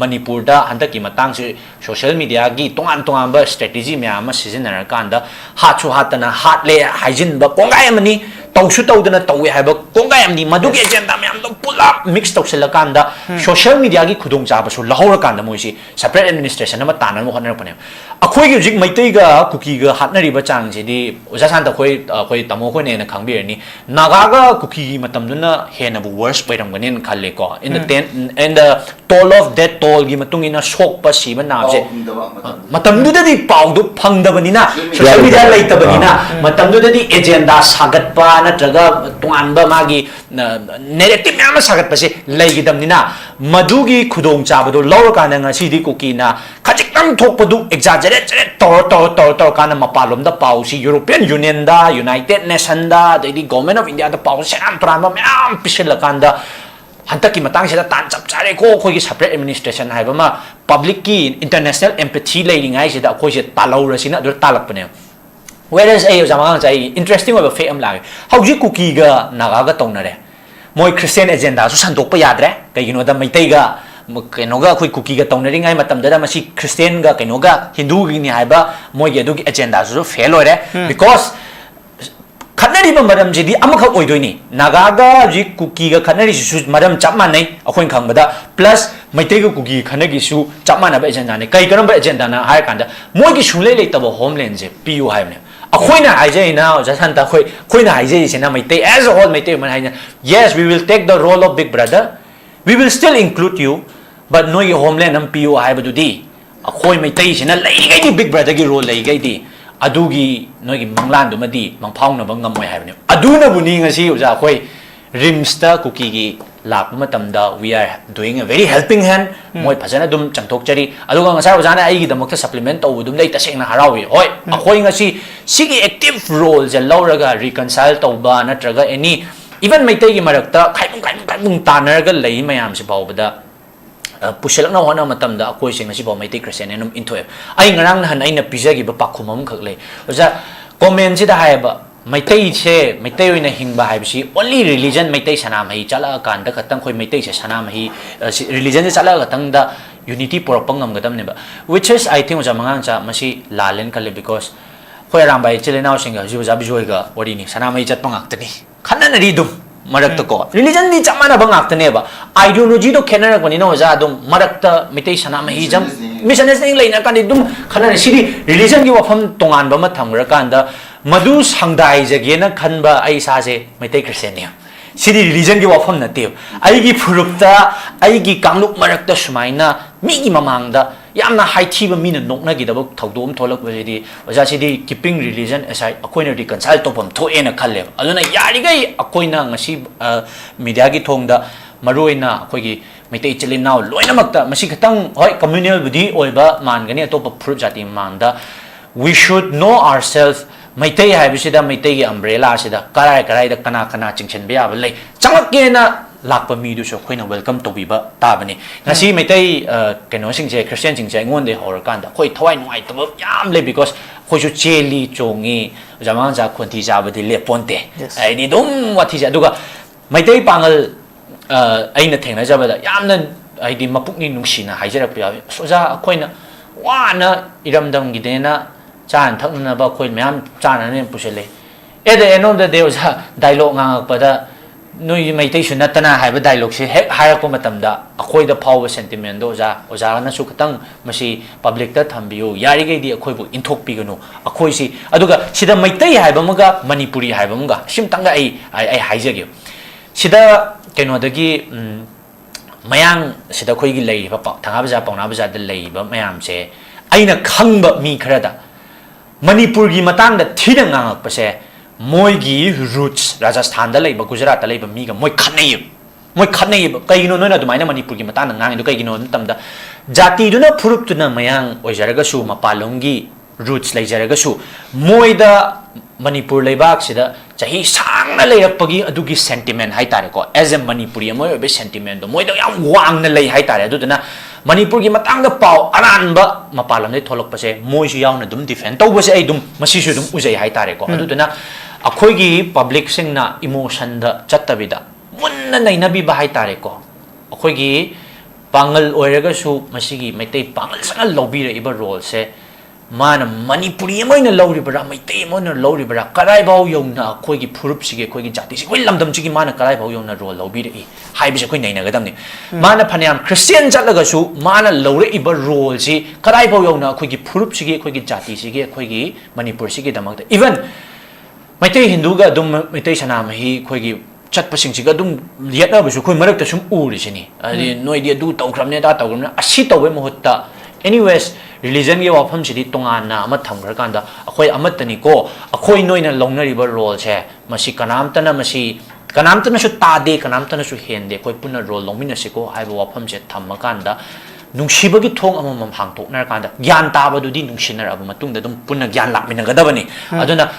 Manipur da handaki matang se social media gi tongan ba strategy me ama season na kan da hat chu hatana hat le hygiene ba kongai mani tausu taudana tawi haiba konga yamni madugi agenda myam do pulap mix tawsela kanda social media gi khudong cha basu lahora kanda moisi separate administration ama tanan mo honar pane akhoi gi jik maitai ga kuki ga hatnari ba chang je di oja san ta khoi tamo khoi ne na khangbi ni naga ga kuki gi matam duna hena bu worst pairam ganin khalle ko in the ten and the toll of that toll gi matung ina shok pa si ba na je matam du da di pau du phang da bani na social media lai ta bani na matam du da di agenda sagat pa na traga tuan ba magi negative myam sagat pa se lai gi dam ni na madugi khudong cha ba do law ka na ngasi di kuki na khajik tam thok pa du exaggerate tor kana mapalom da pau si European Union da United Nation da the government of India da pau se am tran ba myam pisel kanda hantak ki matang se da tan chap chare ko khoi gi separate administration hai ba ma public ki international empathy lai ringai se da khoi se talau ra sina dur talak pane whereas ai jamang chai interesting over fame lag hauji cookie ga naga ga tongnare moi Christian agenda su sandok pa yadre kai gino da maitai ga kenoga khoi cookie ga tongnari ngai matam da masi Christian ga kenoga Hindu gi ni haiba moi ge du gi agenda su fail ore because khanari ba maram jidi amakha oidoi ni naga ga ji cookie ga khanari su maram chap manai akhoi khangbada plus maitai ga cookie khanagi su chap manaba agenda ne kai karam ba agenda na hai kanda moi gi shulai lai tabo homeland je pu hai ne akhoi na haije na ja santa khoi na haije se na maitai as a whole maitai man haina yes we will take the role of big brother we will still include you but no your homeland am pu hai ba du di akhoi maitai se na lai gai di big brother gi role lai gai di adugi no gi manglan du ma di mangphau na ba ngamoi hai ne aduna bu ni ngasi ja khoi rimsta cookie gi lap matam da we are doing a very helping hand moi phajana dum changthok chari aduga ngasai ojana ai gi damak supplement to dum dai taseng na harawi hoi akhoi ngasi sigi active role je lauraga reconcile to ba natraga any even maitai gi marakta khaibung tanarga lei mayam si bawbada pushel na hona matam da akhoi sing ngasi baw maitai christian enum inthoe ai ngarang na han aina pijagi ba pakhumam khak le oja comment si da hai ba maitai se maitai oina hingba haibsi only religion maitai sanam hi chala kan da khatang khoi maitai se sanam hi religion se chala khatang da unity porapangam gadam ne ba which is I think oja mangang cha masi lalen kale because khoi ram bai chile naw singa ju ja bijoi ga ori ni sanam hi chat pangak tani khanna na ri dum marak to ko religion ni chamana bangak tane ba ideology do khenara ko ni no ja dum marak ta maitai sanam hi jam misunderstanding leina kan dum khana siri religion gi wafam tongan ba ma thamra kan da madu sangdai jagena khanba ai sa se maitai christian ne siri religion gi wafam na te ai gi phurupta ai gi kangluk marakta sumaina mi gi mamang da yamna haithi ba mina nokna gi da bok thodom tholak ba di oja sidi keeping religion aside akoina reconcile to pam tho ena khalle aduna yari gai akoina ngasi media gi thongda maroina akoi gi maitai chile now loina makta masi khatang hoi communal budi oiba mangani atop fruit jati mangda we should know ourselves maitai haibisida maitai gi umbrella sida karai da kana chingchen bia ba lei changakena lakpa mi du so khoina welcome to biba tabani ngasi maitai keno singje christian singje ngon de hor kan da khoi thwai nuai to yam le because khoi su cheli chongi jamang ja khonti ja ba de le ponte ai ni dum wathi ja duga maitai pangal aina thengna ja ba da yamna ai di mapuk ni nungsina haijara pya soja khoina wana iramdam gidena chan thakna ba khoi myam chana ne pusele at the end of the day oja dialogue nga pada noi maitai sunatana haiba dialogue se hek hire ko matam da akhoi da power sentiment do oja na su khatang masi public ta thambiu yari gai di akhoi bu inthok pi ganu akhoi si aduga sida maitai haiba maga manipuri haiba maga sim tanga ai haijage sida keno dagi mayang sida khoi gi lei ba thanga baja pauna baja da lei ba mayam se aina khangba mi khara da Manipur gi matang da thina ngangak pa se moi gi roots Rajasthan da lei ba Gujarat da lei ba mi ga moi khanai ba kai no na dumaina Manipur gi matang ngang do kai gi no tam da jati du na phurup tu na mayang ojaraga su mapalong gi roots lai jaraga su moi da Manipur leibak sida chahi sang na leirak pagi adugi sentiment hai tare ko as a Manipuri moi be sentiment do moi da yam wang na lei hai tare adu na Manipur gi matang da pau aran ba mapalam nei tholok pa se moi su yaw na dum defend to ba se ai dum masi su dum uzai hai tare ko adu na akhoi gi public sing na emotion da chatabida munna nei na bi ba hai tare ko akhoi gi pangal oiraga su masi gi maitai pangal sangal lobby re iba role se mana manipuri amoina lauribara maitei amoina lauribara karai bau yona khoi gi phurup sige khoi gi jati si khoi lamdam chigi mana karai bau yona role laubiri hai bi se khoi naina gadamni mana phaniam christian jatlaga su mana laure iba role si karai bau yona khoi gi phurup sige khoi gi jati sige khoi gi manipur sige damak even maitei hindu ga dum maitei sanam hi khoi gi chatpasing siga dum yatna bu su khoi marak ta sum uri sini adi noi dia du tawkramne da tawkramne asi tawbe mohutta anyways religion ge wafam sidi tongan na ama thamgar kanda akhoi amatani ko akhoi noina longnari ba role che masi kanamtana su tade kanamtana su hende koi punna role longmina siko haiba wafam che thamma kanda nungsibagi thong amam hangtoknar kanda gyan taba du di nungsinar aba matungda dum punna gyan lakmina gadabani aduna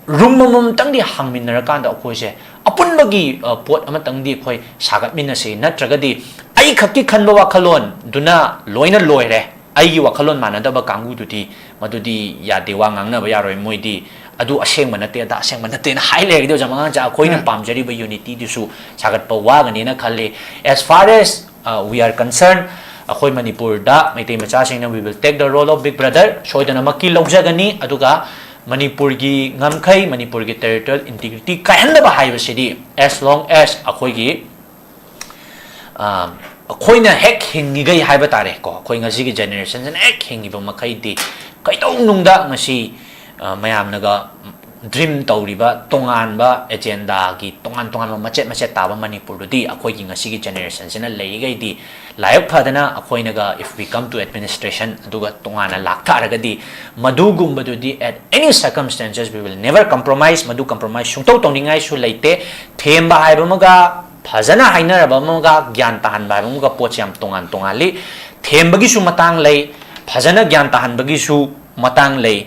room mamam tangdi hangminar kanda akhoi se apunbagi pot amatangdi khoi sagatmina se natragadi ai khakki khanba wakhalon duna loina loire aigi wakhalon manadaba kangu duti madudi ya dewa ngangna ba yaroi moidi adu aseng manate da aseng manate na highlight do jamang ja koina pamjari ba unity disu sagat pa wagani na khalle as far as we are concerned akhoi manipur da maitai macha singna we will take the role of big brother soidana makki lawjagani aduga manipur gi ngamkhai manipur gi territorial integrity kaihanda ba haiba sidi as long as akhoi gi khoina hek hingi gai haiba tare ko khoi ngasi gi generation sen hek hingi ba makai di kaitong nungda ngasi mayam naga dream tawriba tongan ba agenda gi tongan macet taba manipur di akhoi gi ngasi gi generation sen lei gai di layak phadana akhoi naga if we come to administration aduga tongana lakta raga di madu gumba di at any circumstances we will never compromise madu compromise sungtau tongningai su leite themba haiba maga fazana hainaraba maga gyan tahan ba maga pocham tongan li thembagi su matang lei fazana gyan tahan bagi su matang lei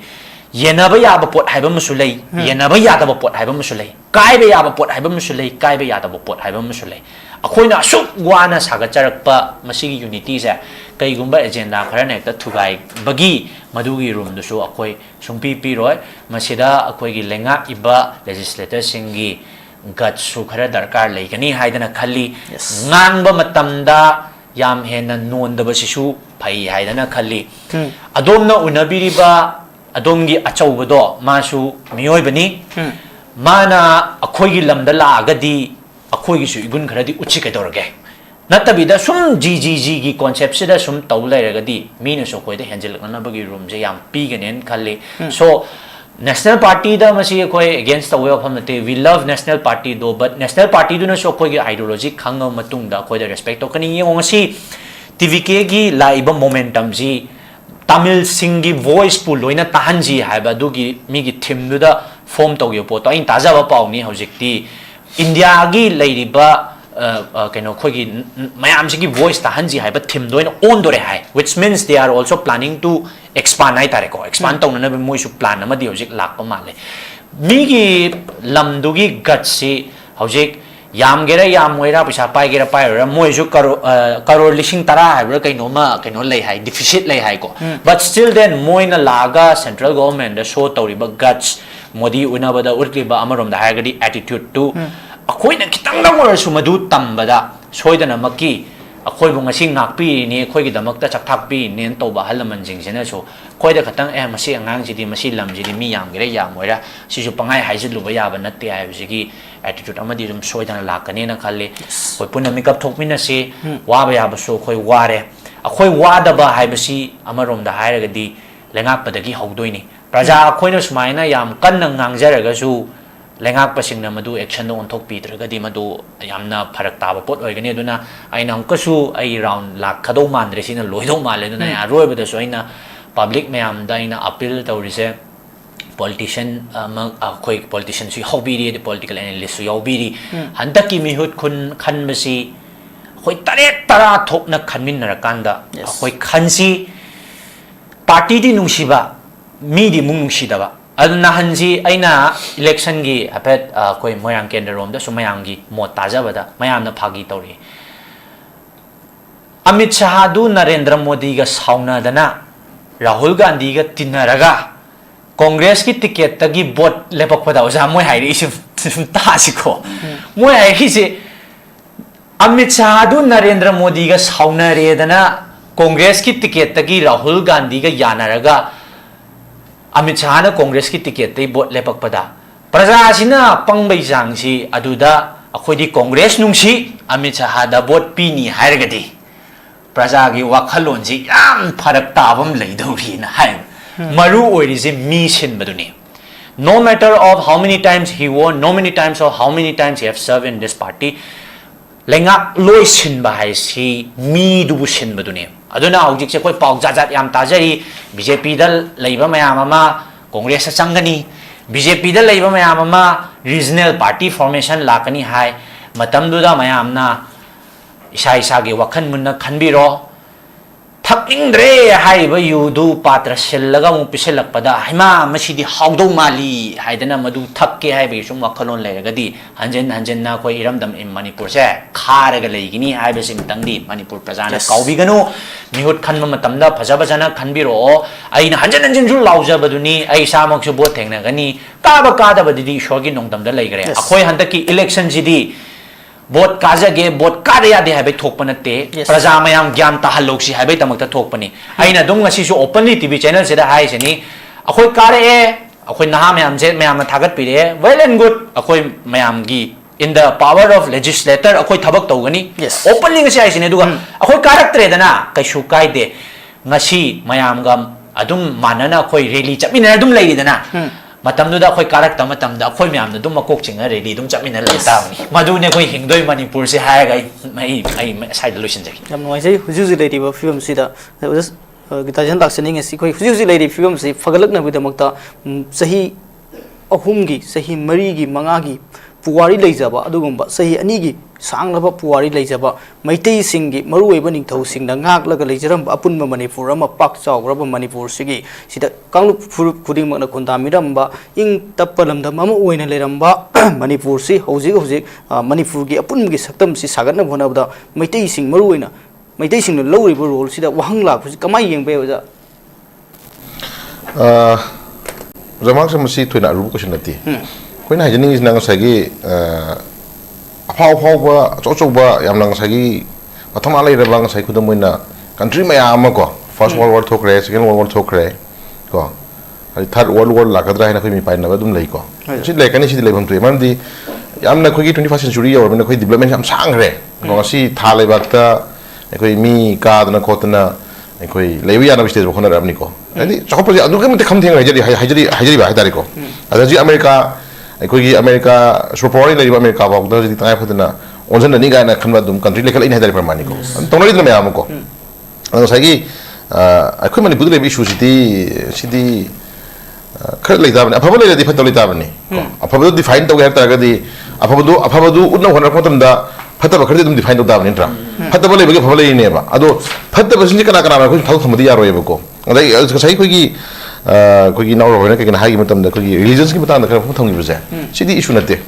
yenaba yaba pot haiba musu lei yenaba yadaba pot haiba musu lei kaiba yaba pot haiba musu lei kaiba yadaba pot haiba musu lei akhoina asuk wana sagacharakpa masigi unity se kaigumba agenda kharane ta thugai bagi madugi room du su akhoi sungpi pi roi masida akhoi gi lenga iba legislator singi gatsu khara darkar leikani haidana khalli ngangba matamda yam hena nondaba sisu phai haidana khalli adomna unabiriba adomgi achaubodo masu miyoibani mana akhoi gi lamda laagadi akhoi gi su igun kharadi uchi kedorge natabida sum GGG gi concept sida sum taw lairagadi mina so khoida handle kanabagi room je yam piganen khalli so national party da masi koi against the way of hamate we love national party do but national party do na so koi ideology khanga matung da koi da respect to kani yong si tvk gi laiba momentum ji tamil singi voice pu loina tahan ji haiba du gi mi gi thim du da form to yo po to in taja ba paw ni hojikti india gi lairiba keno khoi gi mayam ji gi voice tahan ji haiba thim doina on dore hai which means they are also planning to expand ai tare ko expand tong na moi su plan ama di hojik lak pa male mi gi lamdu gi gat si hojik yam gera yam moira pisa pai gera pai ra moi su karo lising tara hai bra kaino ma kaino lei hai deficit lei hai ko but still then moina laga central government da show tori ba guts modi una bada urli ba amarom da hai gadi attitude to akhoi na kitang da mor su madu tambada soidana makki akhoi bu ngasi ngakpi ni akhoi gi damakta chakthak pi nen to ba halaman jing sena so khoi da khatang masi angang ji di masi lam ji di mi yam gere yam moira si su pangai hai lu ba ya ba natte ai bi gi attitude amadi rum soidana lakane na khalle khoi puna makeup thokmina si wa ba ya ba so khoi ware akhoi wa da ba hai ba si amarom da hai ra di lengak pa da gi haudoini praja akhoi na sumaina yam kan na ngangjara ga su lengak pasing na madu action do onthok pi tragadi madu yamna pharak taba pot oigani aduna aina onkasu ai round lak khado mandre sina loido male aduna ya roiba da so aina public mayam da aina appeal tawrise politician khoi politician su hobiri the political analyst su yobiri handaki mihut khun khanbasi khoi tare tara thokna khanmin narakanda khoi khansi party di nungsiba mi di mung nungsidaba aduna hanji aina election gi apet koi moyang kendra rom da sumayang gi mot tajabada mayam na phagi tori amit shah du narendra modi ga sauna dana rahul gandhi ga tinaraga congress ki ticket tagi bot lepak pada oja moi hai ri sum ta siko moi hai hi se amit shah du narendra modi ga sauna re dana congress ki ticket tagi rahul gandhi ga yanaraga Amit Shah na Congress ki ticket tay bot lepak pada praja sina pangbay jang si aduda akoy di Congress nung si Amit Shah da bot pini hairagadi praja gi wakhalon si yam pharak tabam leidori na hai maru oiri si mission baduni no matter of how many times he won no many times or how many times he have served in this party lengak loy sin bahai si mi du sin baduni aduna hojik se koi pauk jajat yam tajari BJP dal leiba mayam ama Congress changani BJP dal leiba mayam ama regional party formation lakani hai matam duda mayam na isa isa ge wakhan munna khanbiro thakingdre hai ba yudu patra sellaga mu piselak pada haima masidi hawdo mali haidana madu thakke hai be sum wakhalon leiragadi hanjen na koi iramdam in Manipur se kharaga leigini hai be sim tangdi Manipur prajana kaubiganu mihut khanma matamda phajaba jana khanbiro aina hanjen ju lauja baduni ai samak su bot thengna gani ka da badidi shogi nongdam da leigre akhoi handaki election jidi bot kajage bot karya de habe thokpanate praja mayam gyan tahalloksi habe tamakta thokpani aina dum ngasi su openly tv channel se da hai seni akhoi kare akhoi naha mayam je mayam na thagat pire well and good akhoi mayam gi in the power of legislator akhoi thabak tawgani openly ngasi hai seni duga akhoi karaktre dana kaisu kaide ngasi mayam gam adum manana akhoi rally chapina dum leiri dana matamduda khoi karak ta matamda khoi myam na dum makok chinga ready dum chapina la tawni madune khoi hingdoi Manipur se ha ga mai side solution jaki yam noi sei huju lady ba film sida gitajen laksening asi khoi huju lady film si fagalak na bidamakta sahi ahumgi sahi marigi mangagi puwari leijaba adugumba sahi anigi sanglaba puwari leijaba maitei singi maruweba ningthau singna ngak leijaram apunma Manipur ama pak chawraba Manipur sigi sida kanglu khuding makna khunda miramba ing tappalamdam ama oina leramba Manipur si hojik Manipur gi apungi saktam si sagatna bonabda maitei sing maruwena maitei sing lawriba role sida wahang lak kamai yengbe oja Ramak samasi thuina rubu question nati koina hajening is nang sagi phau ba cho ba yam nang sagi pathama lai rabang sai khudam moina country mayam ko first world war thokre second world war thokre ko third world war lakadra hina khoi mi paina ba dum lei ko si le kani si le bam tu man di yam na khoi 21st century or na khoi development yam sang re ko si tha le bakta khoi mi ka dana khotna khoi lewi ya na stage ko na rabni ko ani chakop ji adu ke kham theng hajari ba hadari ko adaji America supporting the America about the time for the onsen ni ga na khanba dum country level in hadari permani ko tonori dum yam ko ano sagi akhoi mani budle issue sidi khar lai da bani aphabole le di phatoli da bani aphabole define to ga ta ga di aphabadu udna hona photam da phataba khar dum define to da bani tra phataba le be aphabole ne ba ado phataba sinji kana ko thau thamadi yaro yebo ko adai sai ko gi kogi nauro hoina ke hagi matam da kogi religions ki matang da kar phang thongi buse sidi issue nate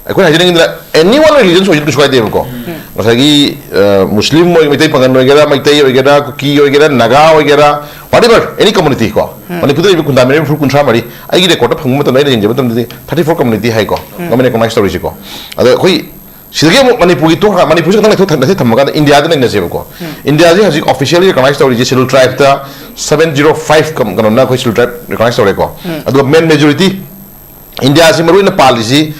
akoi hajing indra anyone religions ho juswai de ko masagi muslim mo mitai pangan no gera mitai o gera ki o gera naga o gera whatever any community ko mani pudu ibu kunda mere fur kuntra mari ai gi record phang matam nai jinje matam de 34 community hai ko ngamene ko my story ko ado koi Sigi Manipur itu Manipur itu kan itu thamaga India itu nanya siapa ko India itu hasik officially recognized story schedule tribe ta 705 kan na ko schedule tribe recognized story ko adu main majority India si maru na policy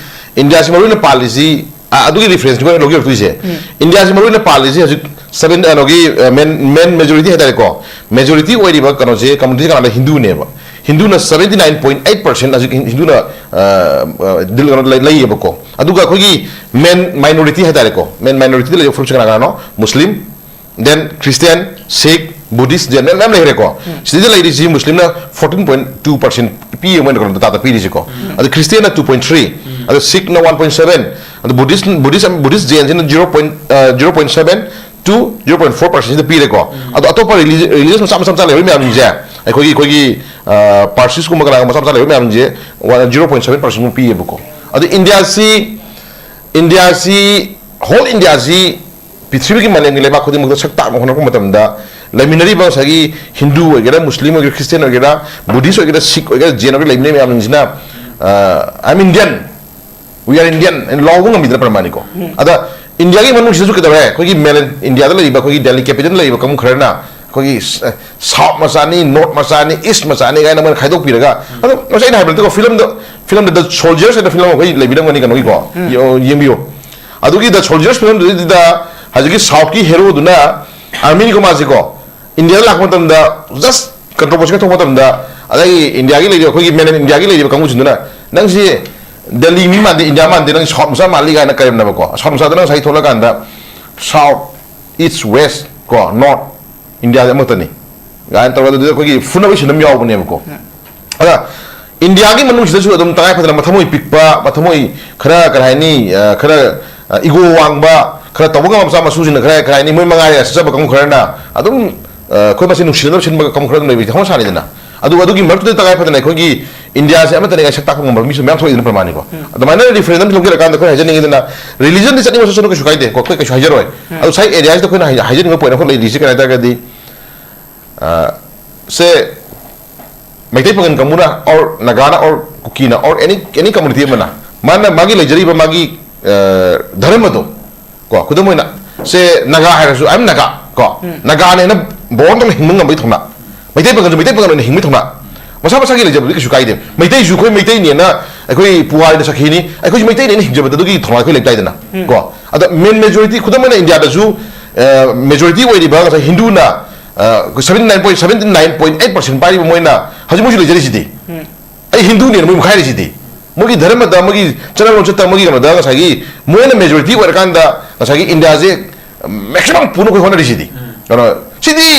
adu ki reference ko logi tu ise India si maru na policy hasik 7 anogi main majority hadare ko majority oi riba kan je community kan Hindu ne ba Hindu na 79.8% as Hindu na dil kan lai yeba ko aduga khogi main minority hadare ko main minority le function kana no Muslim then Christian Sikh Buddhist then nam le ko sidil lai ri Muslim na 14.2% pi mo ko ta pi ri ko adu Christian na 2.3 adu Sikh na 1.7 adu Buddhist Jain na 0.7 to 0.4% pi re ko adu atopa religious sam le mi am je ai khogi Parsis ko magana masam sale me amje 0.7% pi ebuko adu India si whole India si pithribi ki maneng leba khodi mugda sakta mo hono ko matamda laminari ba sagi Hindu wagera Muslim wagera Christian wagera Buddhist wagera Sikh wagera Jain wagera laminari me amjina I'm Indian we are Indian and law ngam midra pramani ko ada India ki manu sisu ke da hai khoi ki mel India da leba khoi Delhi capital leba kam kharna कोई साउथ मचानी नॉर्थ मचानी ईस्ट मचानी गायना मन खाइदोक पिरगा अदो मसाइ ना हाइबल तो फिल्म द सोल्जर्स द फिल्म कोई लेबिदम गनी कनो को येंबियो अदुगी द सोल्जर्स फिल्म द हजगी साउथ की हीरो दुना आर्मी को मासे को इंडिया लाख मतम द जस्ट कंट्रोवर्सी का तो मतम द अदai इंडिया की लेदियो कोई मेन इंडिया की लेदियो कांगु जुना नंग से दिल्ली मी मान इंडिया मान नंग साउथ मसा माली गायना कायम ना को साउथ मसा नंग साइ थोला कांदा साउथ ईस्ट वेस्ट को नॉर्थ इंडिया अमतनी गायन तौर कोई फुनबी सिनम यावबनेबको अदा इंडिया की मनुष्यदसु अदुम तगाय फदना मथमोई पिकपा मथमोई खरा करायनी खरा इगो वांगबा खरा तबगा मसा मसुजिन खरा करायनी मोय मंगाय सब कम खरना अदुम कोई मसिन नुसिदब सिन कम खरन लेबि हम सानिदना अदुगी मरतु तगाय फदना कोई इंडिया से अमतने गाय सकता को मिस मैम थोइ प्रमाण को अदमाना रिफरेंडम लोगे कांद को हजनिंगना रिलीजन दिसनि मसुनो को सुकाइदे को कोई हजरोय अदु साइ एरियाज तो कोना हजनिंग पॉइंट को लेदि से कनादा गदि से मैथै पगन कमुना और नगाना और कुकीना और एनी कम्युनिटी मना माना मागी लेजरी मागी धर्म दो को खुदमोइना से नगा हायरसु आइम नगा को नगा ने न बोन तो हिंग ngam bai thona मैथै पगन हिंग थोना मसा मसा की लेजब किसु काइदे मैथै जु खोइ मैथै ने ना अखोइ पुवाइ द सखिनी अखोइ मैथै ने हिंजब दुगी थोना अखोइ लेक्ताइ दना को अद मेन मेजॉरिटी खुदमोइना इंडिया दजु मेजॉरिटी ओइदि बा हिंदू ना 79.8% पाई मोइना हजि मुजु लेजरि सिदि ai हिंदू ने मुइ खाइ सिदि मुगी धर्म द मुगी चनल चत मुगी गम द गसागी मोइना मेजॉरिटी वर कांदा गसागी इंडिया जे मैक्सिमम पुनो को होना सिदि कनो सिदि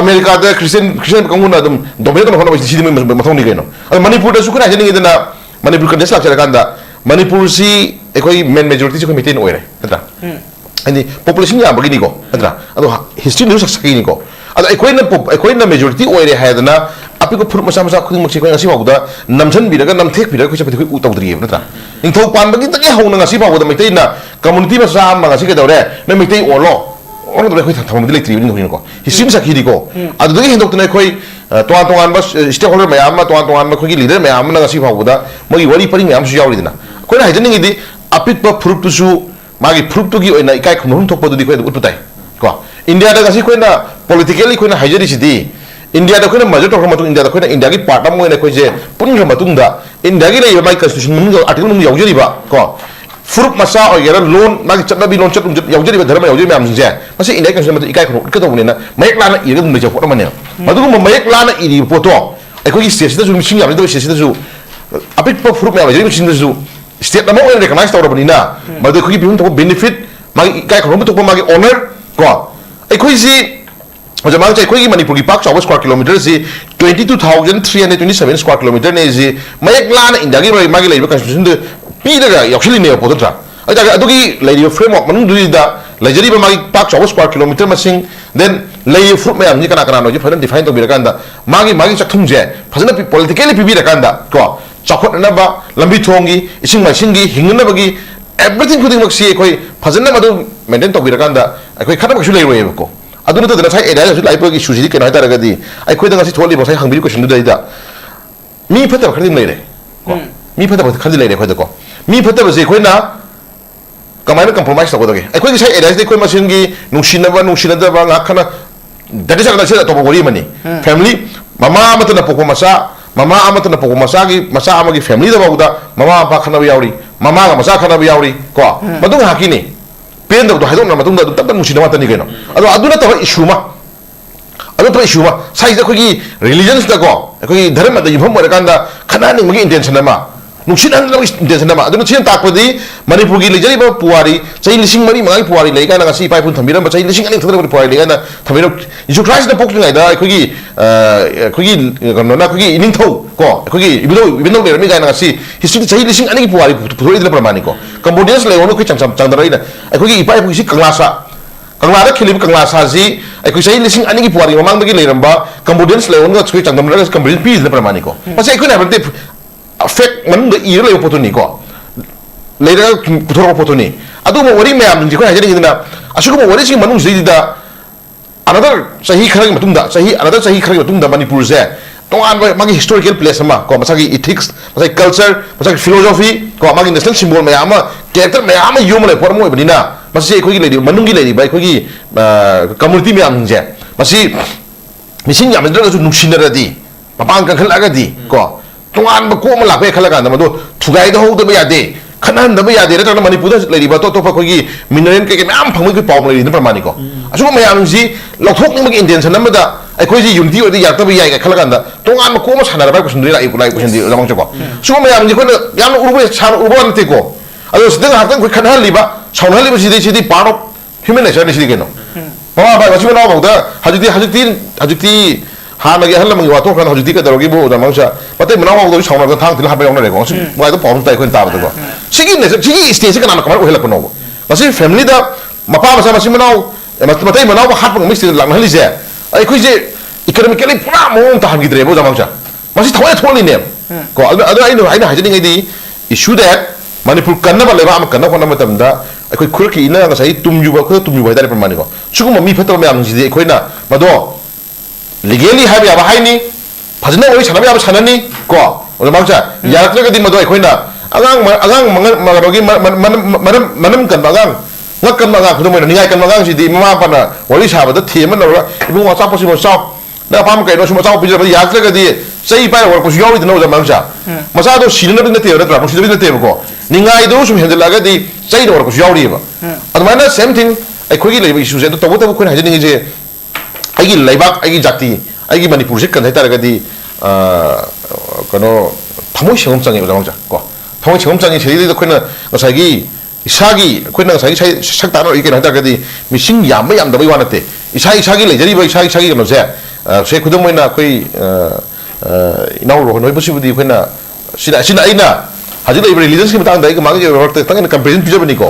अमेरिका द क्रिश्चियन कंगुना दम दोबे तो होना सिदि मथौनि गैनो मणिपुर द सुकुना हजनि गदना मणिपुर का देश लाक्चर कांदा मणिपुर सी एकोइ मेन मेजॉरिटी से को मिटेन ओइरे तत्रा अनि पॉपुलेशन या बगिनी को अदरा अदो हिस्ट्री न्यूज सक्सकी को अदो एकोइना मेजॉरिटी ओइरे हायदना अपिको फुर मसा मसा खुदिं मछि कोइ ngasi बावदा नमसन बिरगा नमथेक बिरगा खोइ सपति खोइ उतौद्रि नत्रा निंथौ पानबगी तके हौना ngasi बावदा मैतैना कम्युनिटी मसा मा ngasi के दौरे न मैतै ओलो ओनो दरे खोइ थमदि लेत्रि बिनि को हिस्ट्री सक्खिदि को अदो दगे हेंदोक्तने खोइ तोआन तोआन बस स्टेक होल्डर मयाम मा तोआन तोआन खोइ लीडर मयाम ना ngasi बावदा मोगी वरि परि मयाम सु यावरिदना खोइ हाइजनिंगिदि अपिकपा फुरुपतुसु मागी फुरुपतुगी ओइना इकाइ खुनहुम थोकपदुदि खोइ उतुताइ को इंडिया दा गसी खोइना पॉलिटिकली खोइना हाइजरिसिदि इंडिया दा खोइना मजर तोखर मतुं इंडिया दा खोइना इंडिया की पार्ट अम ओइना खोइ जे पुनग्र मतुंदा इंडिया की लेबा माइ कॉन्स्टिट्यूशन मुंग आर्टिकल मुंग यावजरिबा को फुरुप मसा ओइगेरा लोन मागी चटनाबि लोन चट यावजरिबा धर्म यावजरि म्याम जे मसे इंडिया कॉन्स्टिट्यूशन मत इकाइ खुनु कदौनेना मयक लाना इरगम मेजे फोट मने मदुगु मयक लाना इरि फोटो अखोइ स्टेट दा जु मिसिंग याबनि दो स्टेट दा जु अपिक फुरुप म्याम जरि मिसिंग दा जु स्टेट अमा ओइना रिकॉग्नाइज तौरबनिना मदु खोइ बिहुन तो बेनिफिट मागी इकाइ खुनु तो मागी ऑनर को अखोइ जी जमांग चे कोई मणिपुर की पाक चावस स्क्वायर किलोमीटर से 22,327 स्क्वायर किलोमीटर ने जे मयक लाना इंडिया की मागी लेबा कॉन्स्टिट्यूशन दे पीदगा यक्षली ने पोदत्रा अजा अदुगी लेबा फ्रेमवर्क मनु दुइदा लेजरी मागी पाक चावस स्क्वायर किलोमीटर मसिंग देन लेय फुट मयाम नि kana नो जे फरन डिफाइन तो बिरकांदा मागी चथुम जे फजना पॉलिटिकली पिबिरकांदा को चखोटनबा लंबी थोंगी इसिंग माइसिंगी हिंगनबगी एवरीथिंग खुदिंग मक्सी कोई फजना मदु मेंटेन तो बिरकांदा कोई खतम कसु लेरोयबको अदुन तो दना साइ एरिया जु लाइपो की सुजी केनो हाइतारगदी ai खोइ दंगा सि थोलि बसाइ हांबिरि क्वेश्चन दुदैदा मी फतब खरदि लेरे को मी फतब खरदि लेरे खोइ दको मी फतब जे खोइना कमाइन कंप्रोमाइज तगदगे ai खोइ साइ एरिया दे खोइ मसिनगी नुसिनदबा ngakana दति सकना से तो बोरी मनी फैमिली ममा अमतना पोको मसा की मसा अमगी फैमिली दबाउदा ममा अपा खनबा यावरी ममा गा मसा खनबा यावरी को मदुं हाकिनी पेन दो हाइदों ना मतुंग दु तब मुसिना मतनी केनो अदो अदुना तब इशू मा साइज अखोगी रिलीजन्स दा को अखोगी धर्म दा युभम मरकांदा खनानि मगी इंटेंशन मा नुसिनान दा इंटेंशन मा अदुना छिन ताकपदि मणिपुर की लेजरिबा पुवारी चै लिसिंग मरी मंगाई पुवारी लेगा ना गसी पाइपुन थंबिरम चै लिसिंग अनि थदर पुवारी लेगा ना थंबिर इशू क्राइस्ट दा पोक्लिंग दा अखोगी गनो ना अखोगी इनिंथौ को अखोगी इबिनो लेरमी गाना गसी हिस्ट्री चै लिसिंग अनि पुवारी पुथोइ दला प्रमाणि को कंबोडियंस लेवनो खै चंदरैना अखोगी इपाइ पुसी कंगलासा कंगलादा खिलिब कंगलासा जी अखोई चै लिसिंग अनि की पुवारी ममांग दगी लेरंबा कंबोडियंस लेवनो खै चंदरैना कंबोडियंस पी दला प्रमाणि को मसे अखोई ना बते फेक मन द इर ले पोतोनी को लेरा पुथोर पोतोनी अदु मो वरी मैम जी को हाजरी दिना असुको मो वरी सि मनु जिदा अनदर सही खरग मतुंदा सही खरग मतुंदा मणिपुर से तो मागी हिस्टोरिकल प्लेस अमा को मसागी इथिक्स मसागी कल्चर मसागी फिलोसॉफी को मागी national symbol ma'am character ma'am yum ले फॉर्म ओइबनिना मसे अखोगी लेदि मनुंगी लेदि bye अखोगी community ma'am J masi mising yam dra su nuksinara di mapang kan khalaga di ko tongan ba ko ma lakbe khalaga na mado thugai da ho da ba yade khanan da ba yade ra ta manipur da lei ba to to pa ko gi mineral ke mam phang ki paw lei na pramani ko asu ma yam ji lothok ni ma intention nam da ai ko ji unity odi yak ta ba yai ka khalaga da tongan ma ko ma sanara ba ko sundri la ko sundri lamang ko su ma yam ji ko yam urbo san urbo na te ko ado sidang haktan ko khanan liba saunhan liba sidi part of human nature ni sidi ke no Mama ba masih mana mau dah hajuti hanagi hal lagi waktu kan hajuti ke darogi bu dah mangsa, patut mana mau tu sama dengan thang tidak apa yang orang lekong, mulai tu problem tak ikut tahu tu ko. Segi stage kan anak kamar uhelah penuh. Masih family dah, mapa masih mana, patut mana mau hat pun mesti lang hal je. Ikut je economically pura mau tahan gitu bu dah mangsa. Masih tahu ni ni. Ko ada ini hajuti ni di issue that Manipur karena boleh apa karena kau nama tanda. Aku ikut ke ina ngasai tumjuba dari permani ko. Cukup mami petrol me ang jadi aku ina, mado legally hai apa hai ni, pasal orang sana apa sana ni ko. Orang bangsa, ya kerja di mado aku ina, agang mengalogi manam kan agang, ngakkan agang, kita mana ningai kan agang jadi mama apa na, wali sahabat tu tiada mana orang, ibu WhatsApp pun WhatsApp, dah paham ke? Semua WhatsApp pun ya kerja di, saya ipai orang pun jauh itu orang bangsa, masa tu sini nanti tiada, terus sini nanti tiada ko. Ningai itu semua hendak lagi di saya itu orang jauh dia, atau mana same thing, aku lagi lagi isu itu tahu tahu kau hanya ni je, lagi lebak, lagi jati, lagi Manipur sih kan saya lagi di, kano tamu siapa canggi macam macam, kau tamu siapa canggi jadi itu kau na ngasai isagi, kau na ngasai saya sakta orang ikan ada lagi di, missing yam dah bayi wanita, isagi lagi jadi bayi isagi kan saya kudu mana kau inau rohan, kau pasti budi kau na sina ina Haji tu religion sih betang dah, kemarin je waktu tengah comparison pijak beri ko.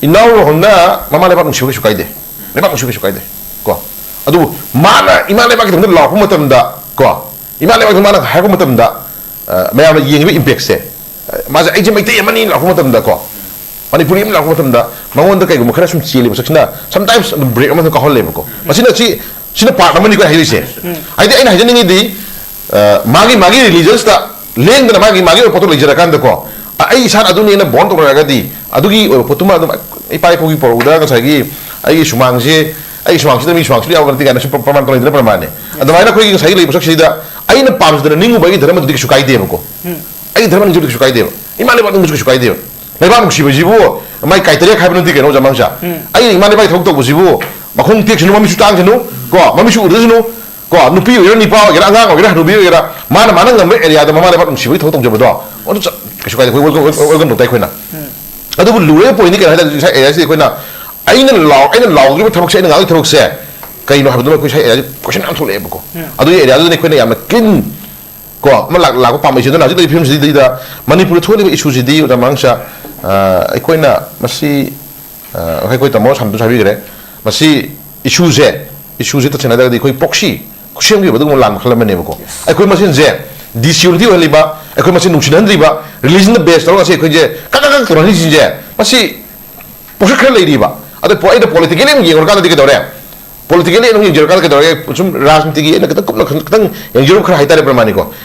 Inau Honda, mama lepas musuh sukai deh, lepas musuh sukai deh. Ko, aduh, mana iman lepas kita mungkin lau pun macam dah, ko. Iman lepas kita mana hai pun macam dah, macam yang ini impact se. Masa aja macam yang mana ni lau pun macam dah ko. Manipuri ni lau pun macam dah. Mangun tu kayak gua kerana sum cili, maksudnya sometimes break macam kau leh ko. Maksudnya sini part nama ni kau hari se. Ada ini haji ni di, magi religious tak. Leng dengan magi potong lagi jerakan tu ko. Ai saat adu ni na bond tu orang di. Adu ki potong adu. Ipai kogi por udah kan saya ai sumangsi demi sumangsi dia orang tiga nasi perman kalau tidak perman ni. Adu mana kogi saya lagi besok sida. Ai na pams dengan ningu bagi dalam tu disukai dia ko. Ai dalam tu disukai dia. Iman lepas tu disukai dia. Lepas tu siapa mai kaitnya kaya nanti kan orang mangsa. Ai iman lepas tu tu siapa. Makung tiak sini mami sutang sini. Ko mami sudah sini. Ko nupi orang ni pau, orang angang, orang nupi orang mana ngambil area tu mana lepas mesti betul jawab doa. Orang tu kesukai dia, orang tu tak kena. Aduh luar poin ni kan ada saya area sih kena. Aina lau tu teruk saya dengan teruk saya. Kain tu habis tu saya area question am tu lepas ko. Aduh area tu ni kena yang makin ko malah lagu pamai itu nanti dari film sedih dah. Manipur tu ni isu sedih orang mangsa. Kena masih kau tahu sampai sampai kira masih isu tu cina ada di kau poksi. Kusiam dia betul mulan kalau mana beko. Aku masih je disunti oleh ba. Aku masih nusinan riba. Religion the best. Orang masih aku je. Kadang-kadang orang ni je. Masih posi kerana lagi riba. Ada politik ini yang orang kata kita orang. Politik ini yang orang kata kita orang. Macam rajनीति ini kadang yang juruk kerana hitar permani ko.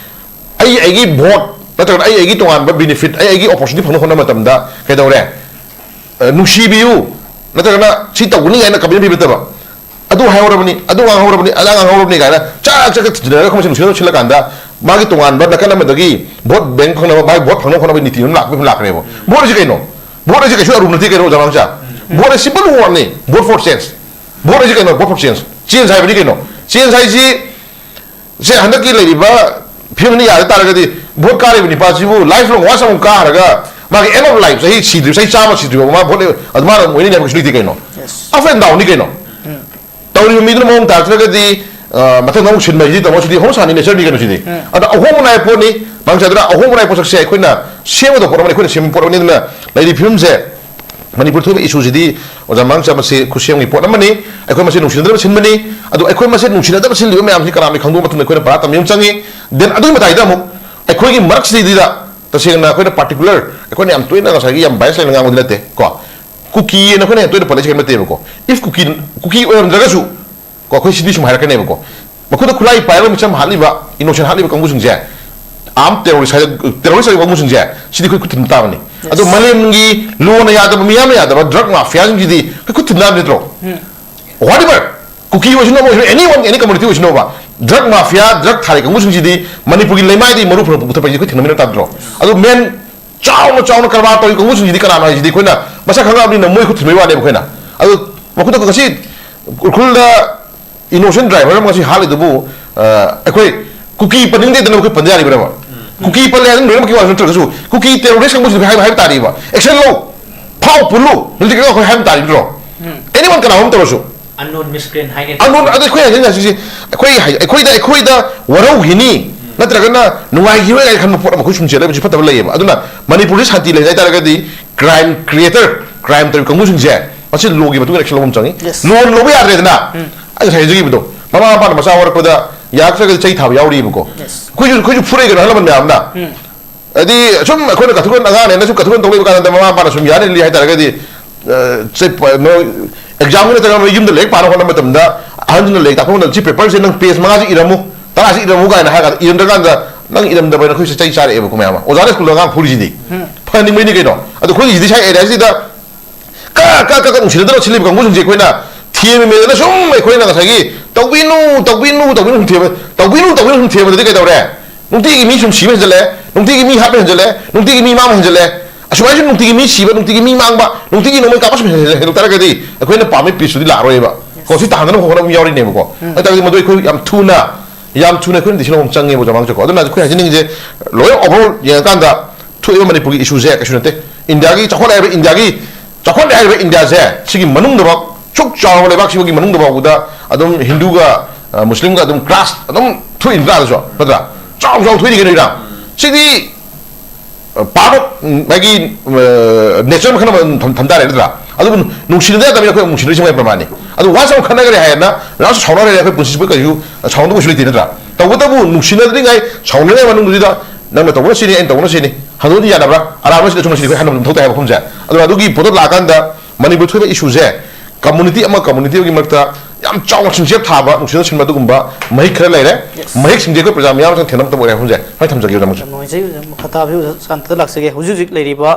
Ai vote. Macam ai tuan benefit. Ai opportunity pun macam dah kita orang. Nusi biu. Macam si tahu ni kan kabin biu betul. Aduh orang ni, alang orang ni kan, cak jadi aku masih nusiran cila kanda, bagi tuan, bagi nak nama lagi, bot bank kau nama, bagi bot kau nama niti, nak ni, bot aja kau, bot aja kau sudah niti kau jangan macam, bot aja simple one ni, bot for sense, bot aja kau, bot for sense, change saya beri kau, change saya saya hendak kira lagi bah, film ni ada tarik tadi, bot kari ni pasti bu, lifelong wasa mungkar agak, bagi end of life, saya sama, mah bot, admar, ini ni aku sudah niti kau, up and down ni kau. Tahu ni mungkin mau tak terus di macam orang sini macam itu, macam di home sana ni nature ni kan sini. Ada home mana pun ni, bangsa ada home mana pun saya kau na siapa tu orang mana kau siapa orang ni na, lagi film saya Manipur tu isu jadi, orang bangsa masih kusiam ni pun nama ni, aku masih nungsi dalam sini ni, aku masih nungsi dalam sini, aku masih kerana kami macam aku nak perhati, macam ni, dan ada yang bertanya dah mu, aku lagi mark sedih tidak, tapi aku ada particular, aku ni am tu ni, aku lagi am bias lagi dengan orang tu, kau. Cookie na ko na ito ito pala siya mati ko. If cookie orang jaga su, ko ako hindi sumahara ka na ko. Makuda kulay pa, macam hali ba, innocent hali ba kang musing siya. terroris ay wag mo siya sidi ko tintaw ni ado malim ngi luo na yada miyam na yada drug mafia ngi di ko tinam ni dro whatever kuki was no anyone any community was no drug mafia drug thari kamu sing jidi manipur gi lemai di maru phuta pa ji ko thina ta dro adu men chawna karwa to kamu sing jidi kana no jidi koina masa khanga ni na moi khu thmei wa le koina adu makuta ko si kulda innocent driver ma si hali dubu akoi kuki paning de no ko panjari bra kuki pale an no ki wa so su kuki terrorist kamu sing hai tari ba action lo phau pulu ni ko hai tari dro anyone kana hom to so unknown miscreant haine unknown ade khoi ha si khoi da warau hini natragana nuai hiwe ai khan pora ma khusum chele bi phatab lai ba aduna manipuri shanti lai dai taraga di crime creator crime to kamu sing je masi logi ba tu action lom changi lo ba ya re na ai sai ji bi do mama pa na masa war ko da yak sa ga chai thab yauri bu ko khoi phure ga hala man na na adi sum khoi na ka thukon na ne na sum ka thukon tong ba ka mama pa na sum ya ne li hai taraga di chai no exam ne taraga yum de lek pa na ko na matam da anjuna lek ta ko na chi paper se nang page ma ji iramu ta si iramu ga na ha ga iram da ga nang iram da ba na khoi chai chare e ko ma ma o za ne school ga phuli ji ni phani mai ni ke no adu khoi ji chai e da si da ka ung da chili ka ngu je khoi na thie me na sum mai khoi na ga gi tawbinu thie ba de ke da re nung ti gi mi sum si me jale nung ti gi mi ha me jale nung ti gi mi ma me jale asumai nung ti gi mi si ba nung ti gi mi mang ba nung ti gi no mai ka pa sum he ta ga di khoi na pa me pi su di la ro e ba ko si ta na ko na mi yauri ne ko ta gi mo do khoi yam thuna khoi di sino chang nge bo jamang ko aduna khoi ha jin je lo yo overall ye kan da thu e mani pu gi issue je ka shunate india gi chakon ai india gi chakon ai india je sigi manung da ba chuk chaw le ba sigi manung da ba guda adum hindu ga muslim ga adum class adum thu in ga so badra chaw thu di ge ra sigi 바로 여기 내처럼 하나 담다래 얘들아 아주 농시는데 다음에 그 농시를 정말ប្រ마니 아주 와서 하나 그래 해야나 나서 전화를 해 본시 볼까 유 전화도 보실 때들아 또 그다고 농시는데 가 전화에 맞는 거지다 나면 또 원시니 엔 원시니 하도니 야나브라 알아보시도 좀 시리 하나 더 해 보자 아주 아두기 보도 나간다 마니부 투의 이슈제 커뮤니티 아마 커뮤니티기 막다 ям चाव सिंजे थाबा नुसिनो सिनमा दुगुम्बा महि खरे लाइरे महि सिंजे को प्रजा मियाम सन थेनम त बोरे हुजे हाय थमजगे जमज नोइ जे खता भि शांत लाक्सगे हुजुजिक लेरिबा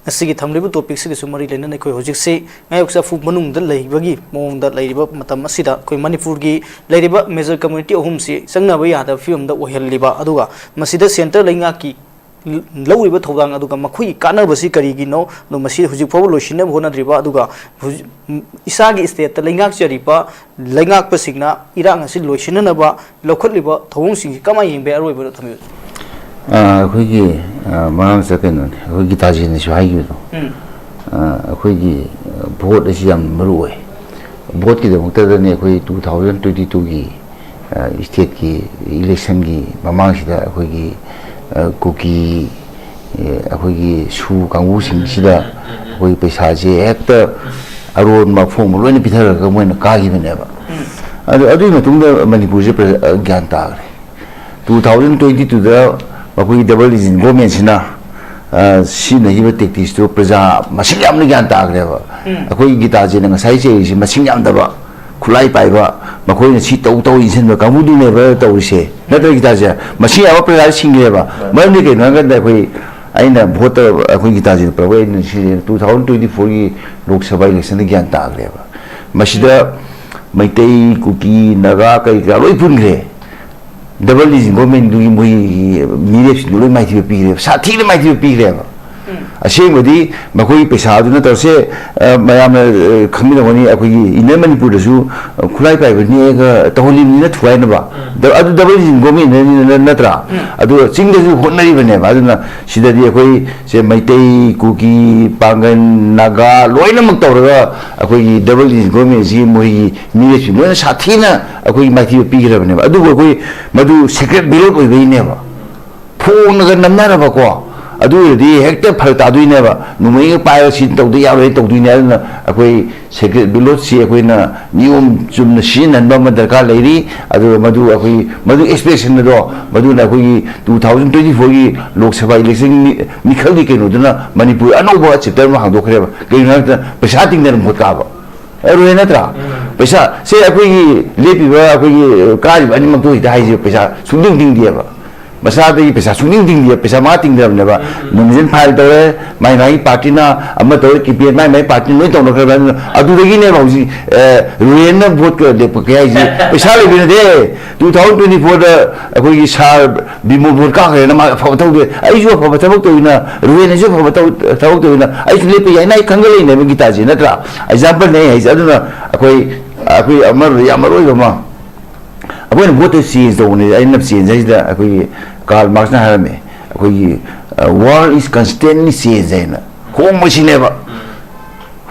असिगी थमलिबु टॉपिक सिगी सुमरी लेना नै खोइ हुजिक से ngayok chaphu manung da leibagi mong da leiriba matam asida koi manipur gi leiriba major community ohum si sangna ba ya da film da ohel liba aduga masida center lainga ki लौरिबा थौदांग अदुगा मखुई कानबसी करिगी नो नो मसी हुजिक फोबो लोसिने होनद्रिबा अदुगा इसागी स्टेट त लैंगाक चरिबा लैंगाक पसिगना इरांग असि लोसिननबा लौखटलिबा थौंग सिंग कमा यिंबे अरोइबो थमि अखोइगी मांग सकेन अखोइगी ताजिन सु हाइगिदो अखोइगी भोट असि याम मरुओय भोट की दमक्तदने अखोइ 2022 की स्टेट की इलेक्शन की ममांग सिदा अखोइगी कुकी अखोइगी सु कांगु सिंगसिदा अखोइ पैसाजे हेक्ट अरोन मफोम लोइन पिथरग मोइन कागिबनेबा अदुइ मतुंगदा मणिपुर जे ज्ञान तागरे 2022 दा अखोइ डबल डिजिन गवर्नमेंट सिना सिना हिबा टेक्टिक्स तो प्रजा मसिंग यामन ज्ञान तागरेबा अखोइ गीताजे न ngasai जे मसिंग यामदबा खुलाई पाइबा मखोइना सी तौ तौ इनसन कांगुदुनेबा तौरिसे नत्र गीताजे मसि याबा प्रजा सिंगेबा मरमनि के नंगदा अखोइ आइना भोट अखोइ गीताजे प्रवे 2024 की लोकसभा इलेक्शन ज्ञान तागरेबा मसिदा मैतै कुकी नगा कई का लोइ पुनग्रे डबल डिजिन गवर्नमेंट दुगी मोइ मिरेस लोइ माइथि पिग्रे साथि माइथि पिग्रेबा असेंबदी मखोइ पैसा दुना तरसे मयाम खंगिनगोनी अखोइ इन मणिपुर दसु खुलाई पाइबनि तहोलिनि न थुवाइनबा अदु डबल डिजिन गवर्नमेंट नत्रा अदु चिंगदसु होनरिबनेबा अदुना सिददि अखोइ से मैतै कुकी पांगन नागा लोइनमक तौरगा अखोइ डबल डिजिन गवर्नमेंट जी मोइ मिरेस लोइना साथिना अखोइ माइथि पिग्रेबनेबा अदु अखोइ मदु सेक्रेट बिलोट ओइबैनेबा फोनगा नमनारबको अदुदी हेक्टर फलतादुइनेबा नुमैग पाइर सिन तौदि यावे तौदुइने अदुना अखोइ सेक्रेट बिलोट सि अखोइना नियम चुमना सिननबा म दरकार लेरि अदु मदु अखोइ मदु एक्सपेक्टेशन दो मदुना अखोइ 2024 की लोकसभा इलेक्शन मिखलि केनुदुना मणिपुर अनौबा चैप्टर मा हांदोखरेबा केनुना पैसा तिंगदन भोटकाबा एरोय नत्रा पैसा से अखोइ लेपिबा अखोइ कारिबा अनिमक तो हिता हाइजे पैसा सुंदिंग दिंदियाबा मसादगी पैसा सुनिंग दिंग पैसा मा तिंग दरब नेबा नोमिनेशन फाइल तोरे माई माई पार्टी ना अम तोरे किपियन माई माई पार्टी नोय तोनो खरबा अदुदगी ने बाउजी रुएन ना वोट कर दे पके आई पैसा ले बिने दे 2024 दा अखोई सार बिमो वोट का है ना मा फबतौ दे आई जो फबतौ तो इना रुएन जो फबतौ तो इना आई ले पे याना खंगले ने गीता जी नत्रा एग्जांपल नहीं है अदुना अखोई अखोई अमर यामरोय बमा अखोई वोट चेंज तौने अइन चेंज है अखोई कार्ल मार्क्स ना हरमे अखोई वर्ल्ड इज कंस्टेंटली चेंज है ना होम मशीनेबा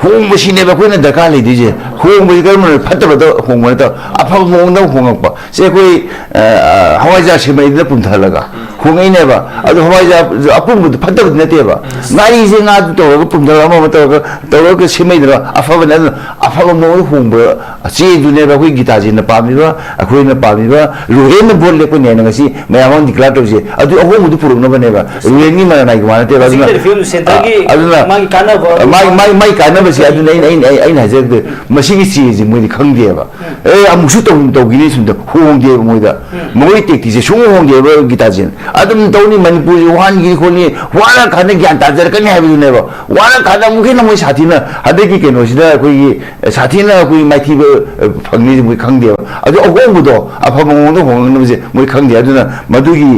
होम मशीनेबा कोई दरकार ले दीजिए होम बई कर मन फट बद होम मन तो अफा मोंग द होंगप से कोई हवाजा से मई द पुंथा लगा होंगई नेबा अदु हवाजा अपुम बद फट बद नतेबा नारी जे ना तो पुंथा अमा तो के से मई द अफा बन अफा मोंग होंग चे जुनेबा कोई गीता जी न पामिबा अखोई न पामिबा रुहेन बोल ले को ने ngasi मयामन डिक्लेयर तोजे अदु अहोम दु पुरुन बनेबा रुहेन नि मन नाइ गवानते बा फिल्म सेंटर की मागी काना माई काना बसी अदु नहीं हाजर मसीगी चीज मोदी खंगदेबा ए अमुसु तौगिनी सुंद होंगदे मोदा मोई टेक्टी से सुंग होंगदेबा गीताजेन अदुम तौनी मणिपुर वान गी खोनी वाना खाने ज्ञान ताजर कने हाबिनेबा वाना खाना मुखे न मोई साथीना हदेकी केनोसिदा कोई साथीना कोई माइथी फंगनी मोई खंगदेबा अदु अहोंगदो अफमंगदो होंगनबजे मोई खंगदे अदुना मदुगी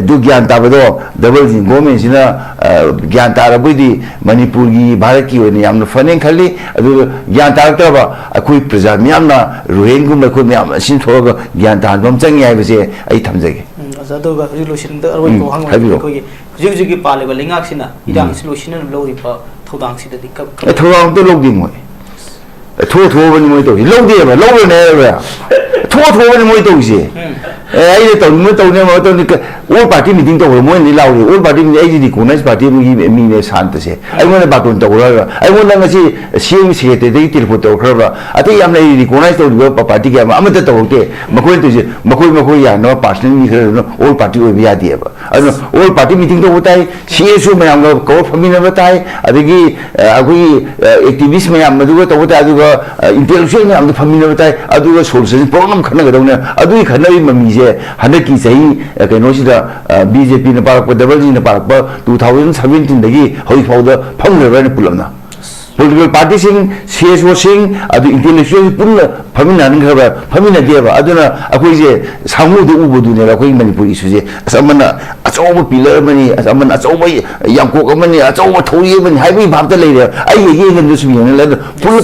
दु ज्ञान ताबदो डबल गवर्नमेंट सिना ज्ञान तारबुदी मणिपुर की भारत की ओने यामन फने खली अदु ज्ञान तारतबा अखोई प्रजा म्यामना रुहेंगुम अखोई म्याम सिन थोरग ज्ञान तानबम चंगी हाइबसे आई थमजगे अजादोगा रिलोशन द अरवई को हांग कोई जुजुगी पालेबा लेंगाक सिना इरांग सिलोशन लोरिपा थौदांग सिददि कब थौदांग तो लोगदि मोय थो बनि मोय तो लोगदेबा लोगने रे थो बनि मोय तो से आई तो मो तो ने मो तो all party meeting to mo ni lawi all party ai di congress party mi ne sant se ai mo ne batun to ra ai mo na ngasi siu se te de tir photo khra ati yam nei di congress to go party ga ma ta to te makoi to je makoi ya no personal ni khra no all party we ya di ba ai all party meeting to hotai csu me am ko family na batai adigi agui activist me am du to hotai adu intellectual me am family na batai adu solution problem khana ga dona adu khana bi mami je hanaki sahi ke no si BJP na parak double G na parak 2017 dagi hoi fauda phangre ne pulamna political party sing CSO sing adu intellectual punna famina ningaba famina deba aduna akoi je samu de ubu du ne akoi manipuri su je asamana achoba pillar mani asamana achoba yangkok amani achoba thori mani haibi bhabta leire ai ye ngen su yen la pulo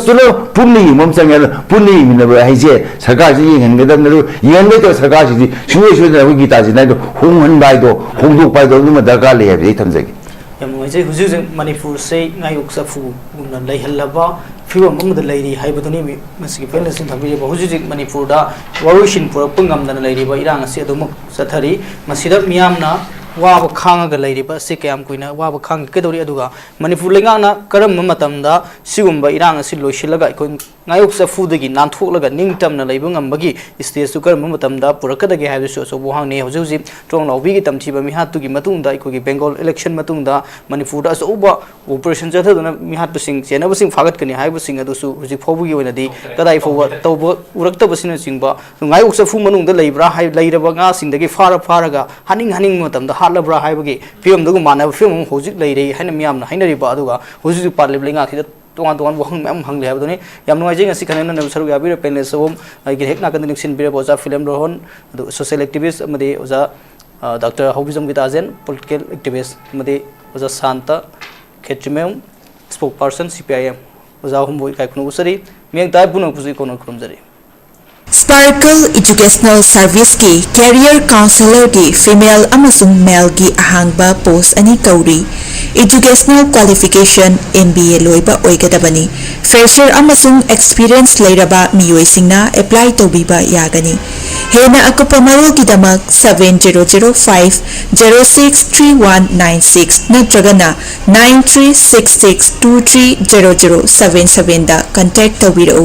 punni mom changa punni min ba hai je sarkar ji ngen ga dam ru yen ne to sarkar ji shuwe shuwe na wi gita ji na do hong han bai do hong duk bai do ma darkar le hai thamjagi yam ngai hujur manipur se ngayok chaphu gumna leihallaba फिवम अमद Larry हाइबदुनी मसिकी panellist थबि बहुजुजिक Manipur दा वरुशिन पुर पंगमदन लेरी बा इरांग असे अदुमक सथरी मसिदा मियामना वाब खांगा लेरी बा से कयाम कुइना वाब खांग केदोरी अदुगा मणिपुर लेंगाना करम मतमदा सिगुम्बा इरांग असे लोइशिलगा eco ngayok chaphu dagi nantholaga ningtamna leiba ngambagi stage su karma matamda purakadagi haisu so bohang ne hojuji trong lawbi gi tamchiba mi hatu gi matungda ikogi bengal election matungda manipur da so ba operation jathaduna mi hatu sing chena basing fagat kani haibu sing adu su hoji phobu gi oinadi kadai phoba tawba urakta basina singba ngayok chaphu manungda leibra hai leiraba nga singdagi faraga haning matamda halabra haibagi film dugu manaba film hojik leirei haina miyamna hainariba aduga hoji parlib lenga khida तोंगान वहंग मैम हंगले है याम नुआइजिंग असि खनन न सरुग याबिर पेनलिस्ट सोम गे हेक नाकन निक्सिन बिरे बोजा फिल्म रोहन सोशल एक्टिविस्ट मदे ओजा डॉक्टर हाओबिजम गिताजेन पॉलिटिकल एक्टिविस्ट मदे ओजा शांता खेचमेम स्पोक पर्सन सीपीआईएम ओजा हमबोय कायखुनु उसरी मेंग ताय पुनो पुजि कोन खुमजरी Sparkle Educational Service की Career Counselor की Female अमसुंग Male की ahangba post ani kauri Educational Qualification MBA loiba oigadabani Fresher अमसुंग Experience leiraba miyoi singna apply tobiba yagani Hena akupa marol ki damak 7005063196 natragana 9366230077 da contact tawiro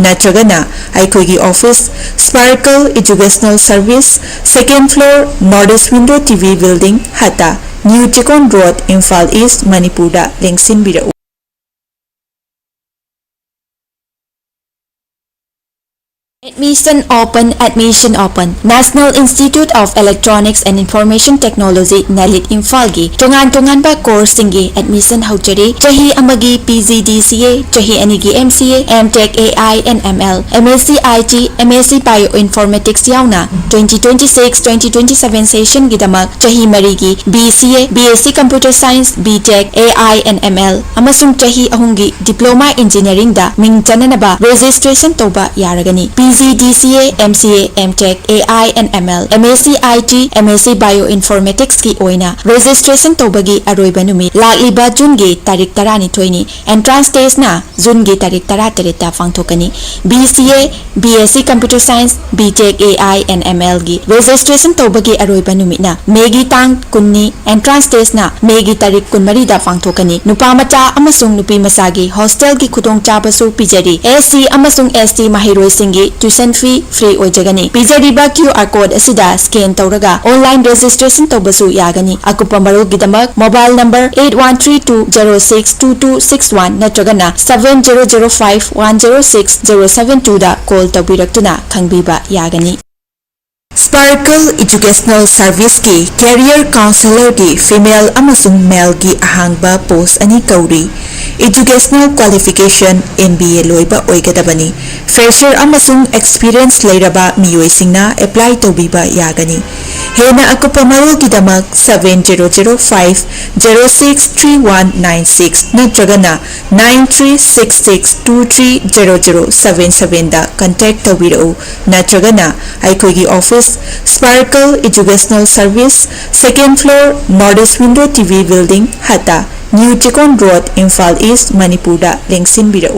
natragana aikogi office Sparkle Educational Service, 2nd floor, Northeast Window TV Building, Hata, New Tikon Road, Imphal East, Manipur da lengsin bira. Admission open. National Institute of Electronics and Information Technology Nalit Imphal-gi tongan-tonganba course-singi admission haujari chahi amagi PGDCA, chahi anigi MCA, MTech AI and ML, MSc IT, MSc Bioinformatics yauna 2026-2027 session gidamak chahi marigi BCA, BSc Computer Science, BTech AI and ML amasung chahi ahungi Diploma Engineering da ming chananaba registration toba yaragani. PGDCA, MCA, MTech, AI and ML, MSc IT, MSc Bioinformatics ki oina registration tobagi aroiba numit lakliba June gi tarik 12 ni entrance test na June gi tarik 13 ta phangthokani. BCA, BSc Computer Science, BTech AI and ML gi registration tobagi aroiba numit na Megi tang kunni entrance test na Megi tarik 13 da phangthokani. Nupa macha amasung nupi masagi hostel gi khudong chabasu pijari. SC amasung ST mahiroi singi tuition fee free oijagani. Pijariba QR code asida scan tauraga online registration tobasu yagani. Akupa marul gidamak mobile number 8132062261 natragana 7005106072 da call tawiraktuna khangbiba yagani. Sparkle Educational Service ki Career Counselor ki female amasung male ki ahangba post ani kauri. Educational Qualification MBA loiba oigadabani. Fresher amasung experience lairaba miyoisingna apply tobiba yagani. Hena akupa marul gidamak 7005063196 natragana 9366230077 da contact tawirau natragana aikoigi office Sparkle Educational Service, 2nd floor, Northeast Window TV Building, Hata, New Tikon Road, Imphal East, Manipur da lengsin birau.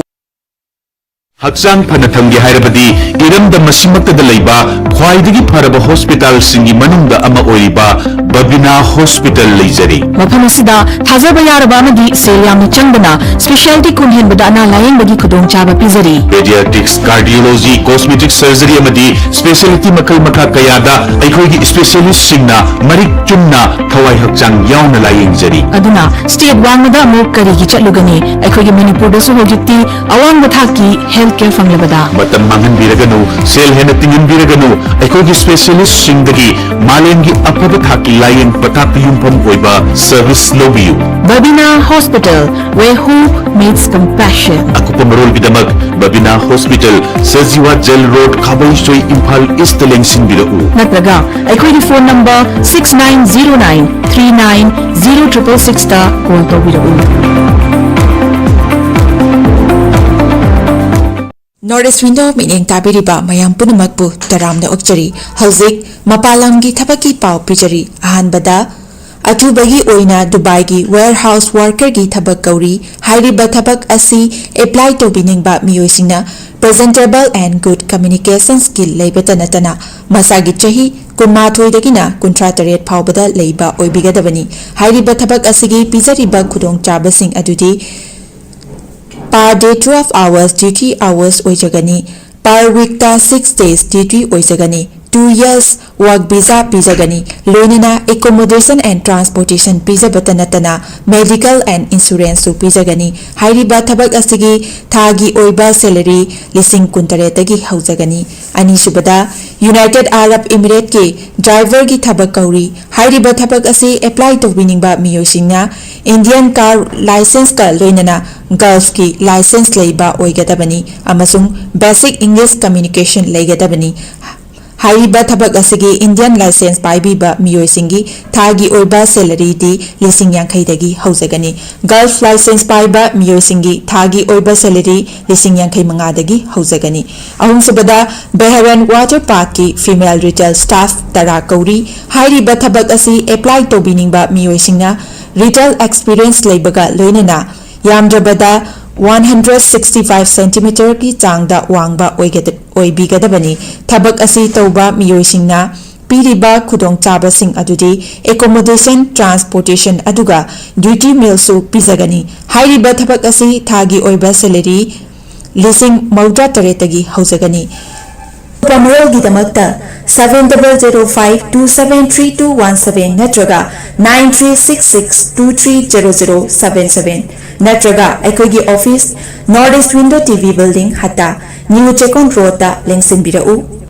Haksan Panatangi Hairabadi, Iram the Masimakta de Leba, Kwaidigi Paraba Hospital Singi Manunda Ama Oiba, Babina Hospital Lizari. Mapamasida, Hazabayarabamadi, Seliam Chandana, Specialty Kunhin Badana Lion Badi Kudong Chaba Pizari. Pediatrics, Cardiology, Cosmetic Surgery Amadi, Specialty Makal Maka Kayada, Aikogi Specialist Singna, Marik Chumna, Kawai Haksan Yauna Lying Zari. Aduna, State Wangada Mokari Chalugani, Aikogi Manipur Suhogiti, Awang Bataki, Healthcare from Labada. Matam Mangan Biraganu, Sel Henatingan Biraganu, Aikogi Specialist Singdagi, Malengi Apabataki Lion Patapiyum Pomboiba, Service Lobiu. Babina Hospital, where hope meets compassion. Akupamarol Bidamag, Babina Hospital, Saziwa Gel Road, Kabaishoy Imphal East Lengsin Birau. Natraga, Aikogi phone number 6909390666 ta call to Birau. Northeast Window meaning tabiriba mayam punamakpu taramna okchari hauzik mapalamgi thabaki pau prijari ahanbada atubagi oina Dubai gi warehouse worker gi thabak kauri hairiba thabak asi apply to biningba miyoisingna presentable and good communication skill leibatanatana masagi chahi kunmathoi dagina kuntrataret phawbada leiba oibigadabani hairiba thabak asigi pijariba khudong chabasing adudi per day 12 hours duty hours oijagani per week ta 6 days duty oijagani 2 years work visa pijagani loinana accommodation and transportation pijabatanatana medical and insurance su pijagani hairiba thabak asigi thagi oiba salary lising kuntaretagi haujagani ani subada United Arab Emirates ke driver gi thabak kauri hairiba thabak asi apply to winingba miyosingna Indian car license ka loinana Gulf ki license leiba oigadabani amasung basic English communication leigadabani hairiba thabak asigi Indian license paibiba miyoisingi thagi oiba salary di lising yankhai dagi haujagani Gulf license paiba miyoisingi thagi oiba salary lising yankhai manga dagi haujagani ahum subada Beharan Water Park ki female retail staff tara kauri hairiba thabak asi apply to biningba miyoisingna retail experience leibaga loinana yamdrabada 165 cm ki changda wangba oibigadabani thabak asi tauba miyoisingna piriba khudong chabasing adudi accommodation transportation aduga duty meal su pizagani hairiba thabak asi thagi oiba salary lising mauda taretagi haujagani Pamaral gidamakta 7005273217 natraga 9366230077 natraga aikogi office Northeast Window TV Building Hata New Chekon Road da Lengsin Birau.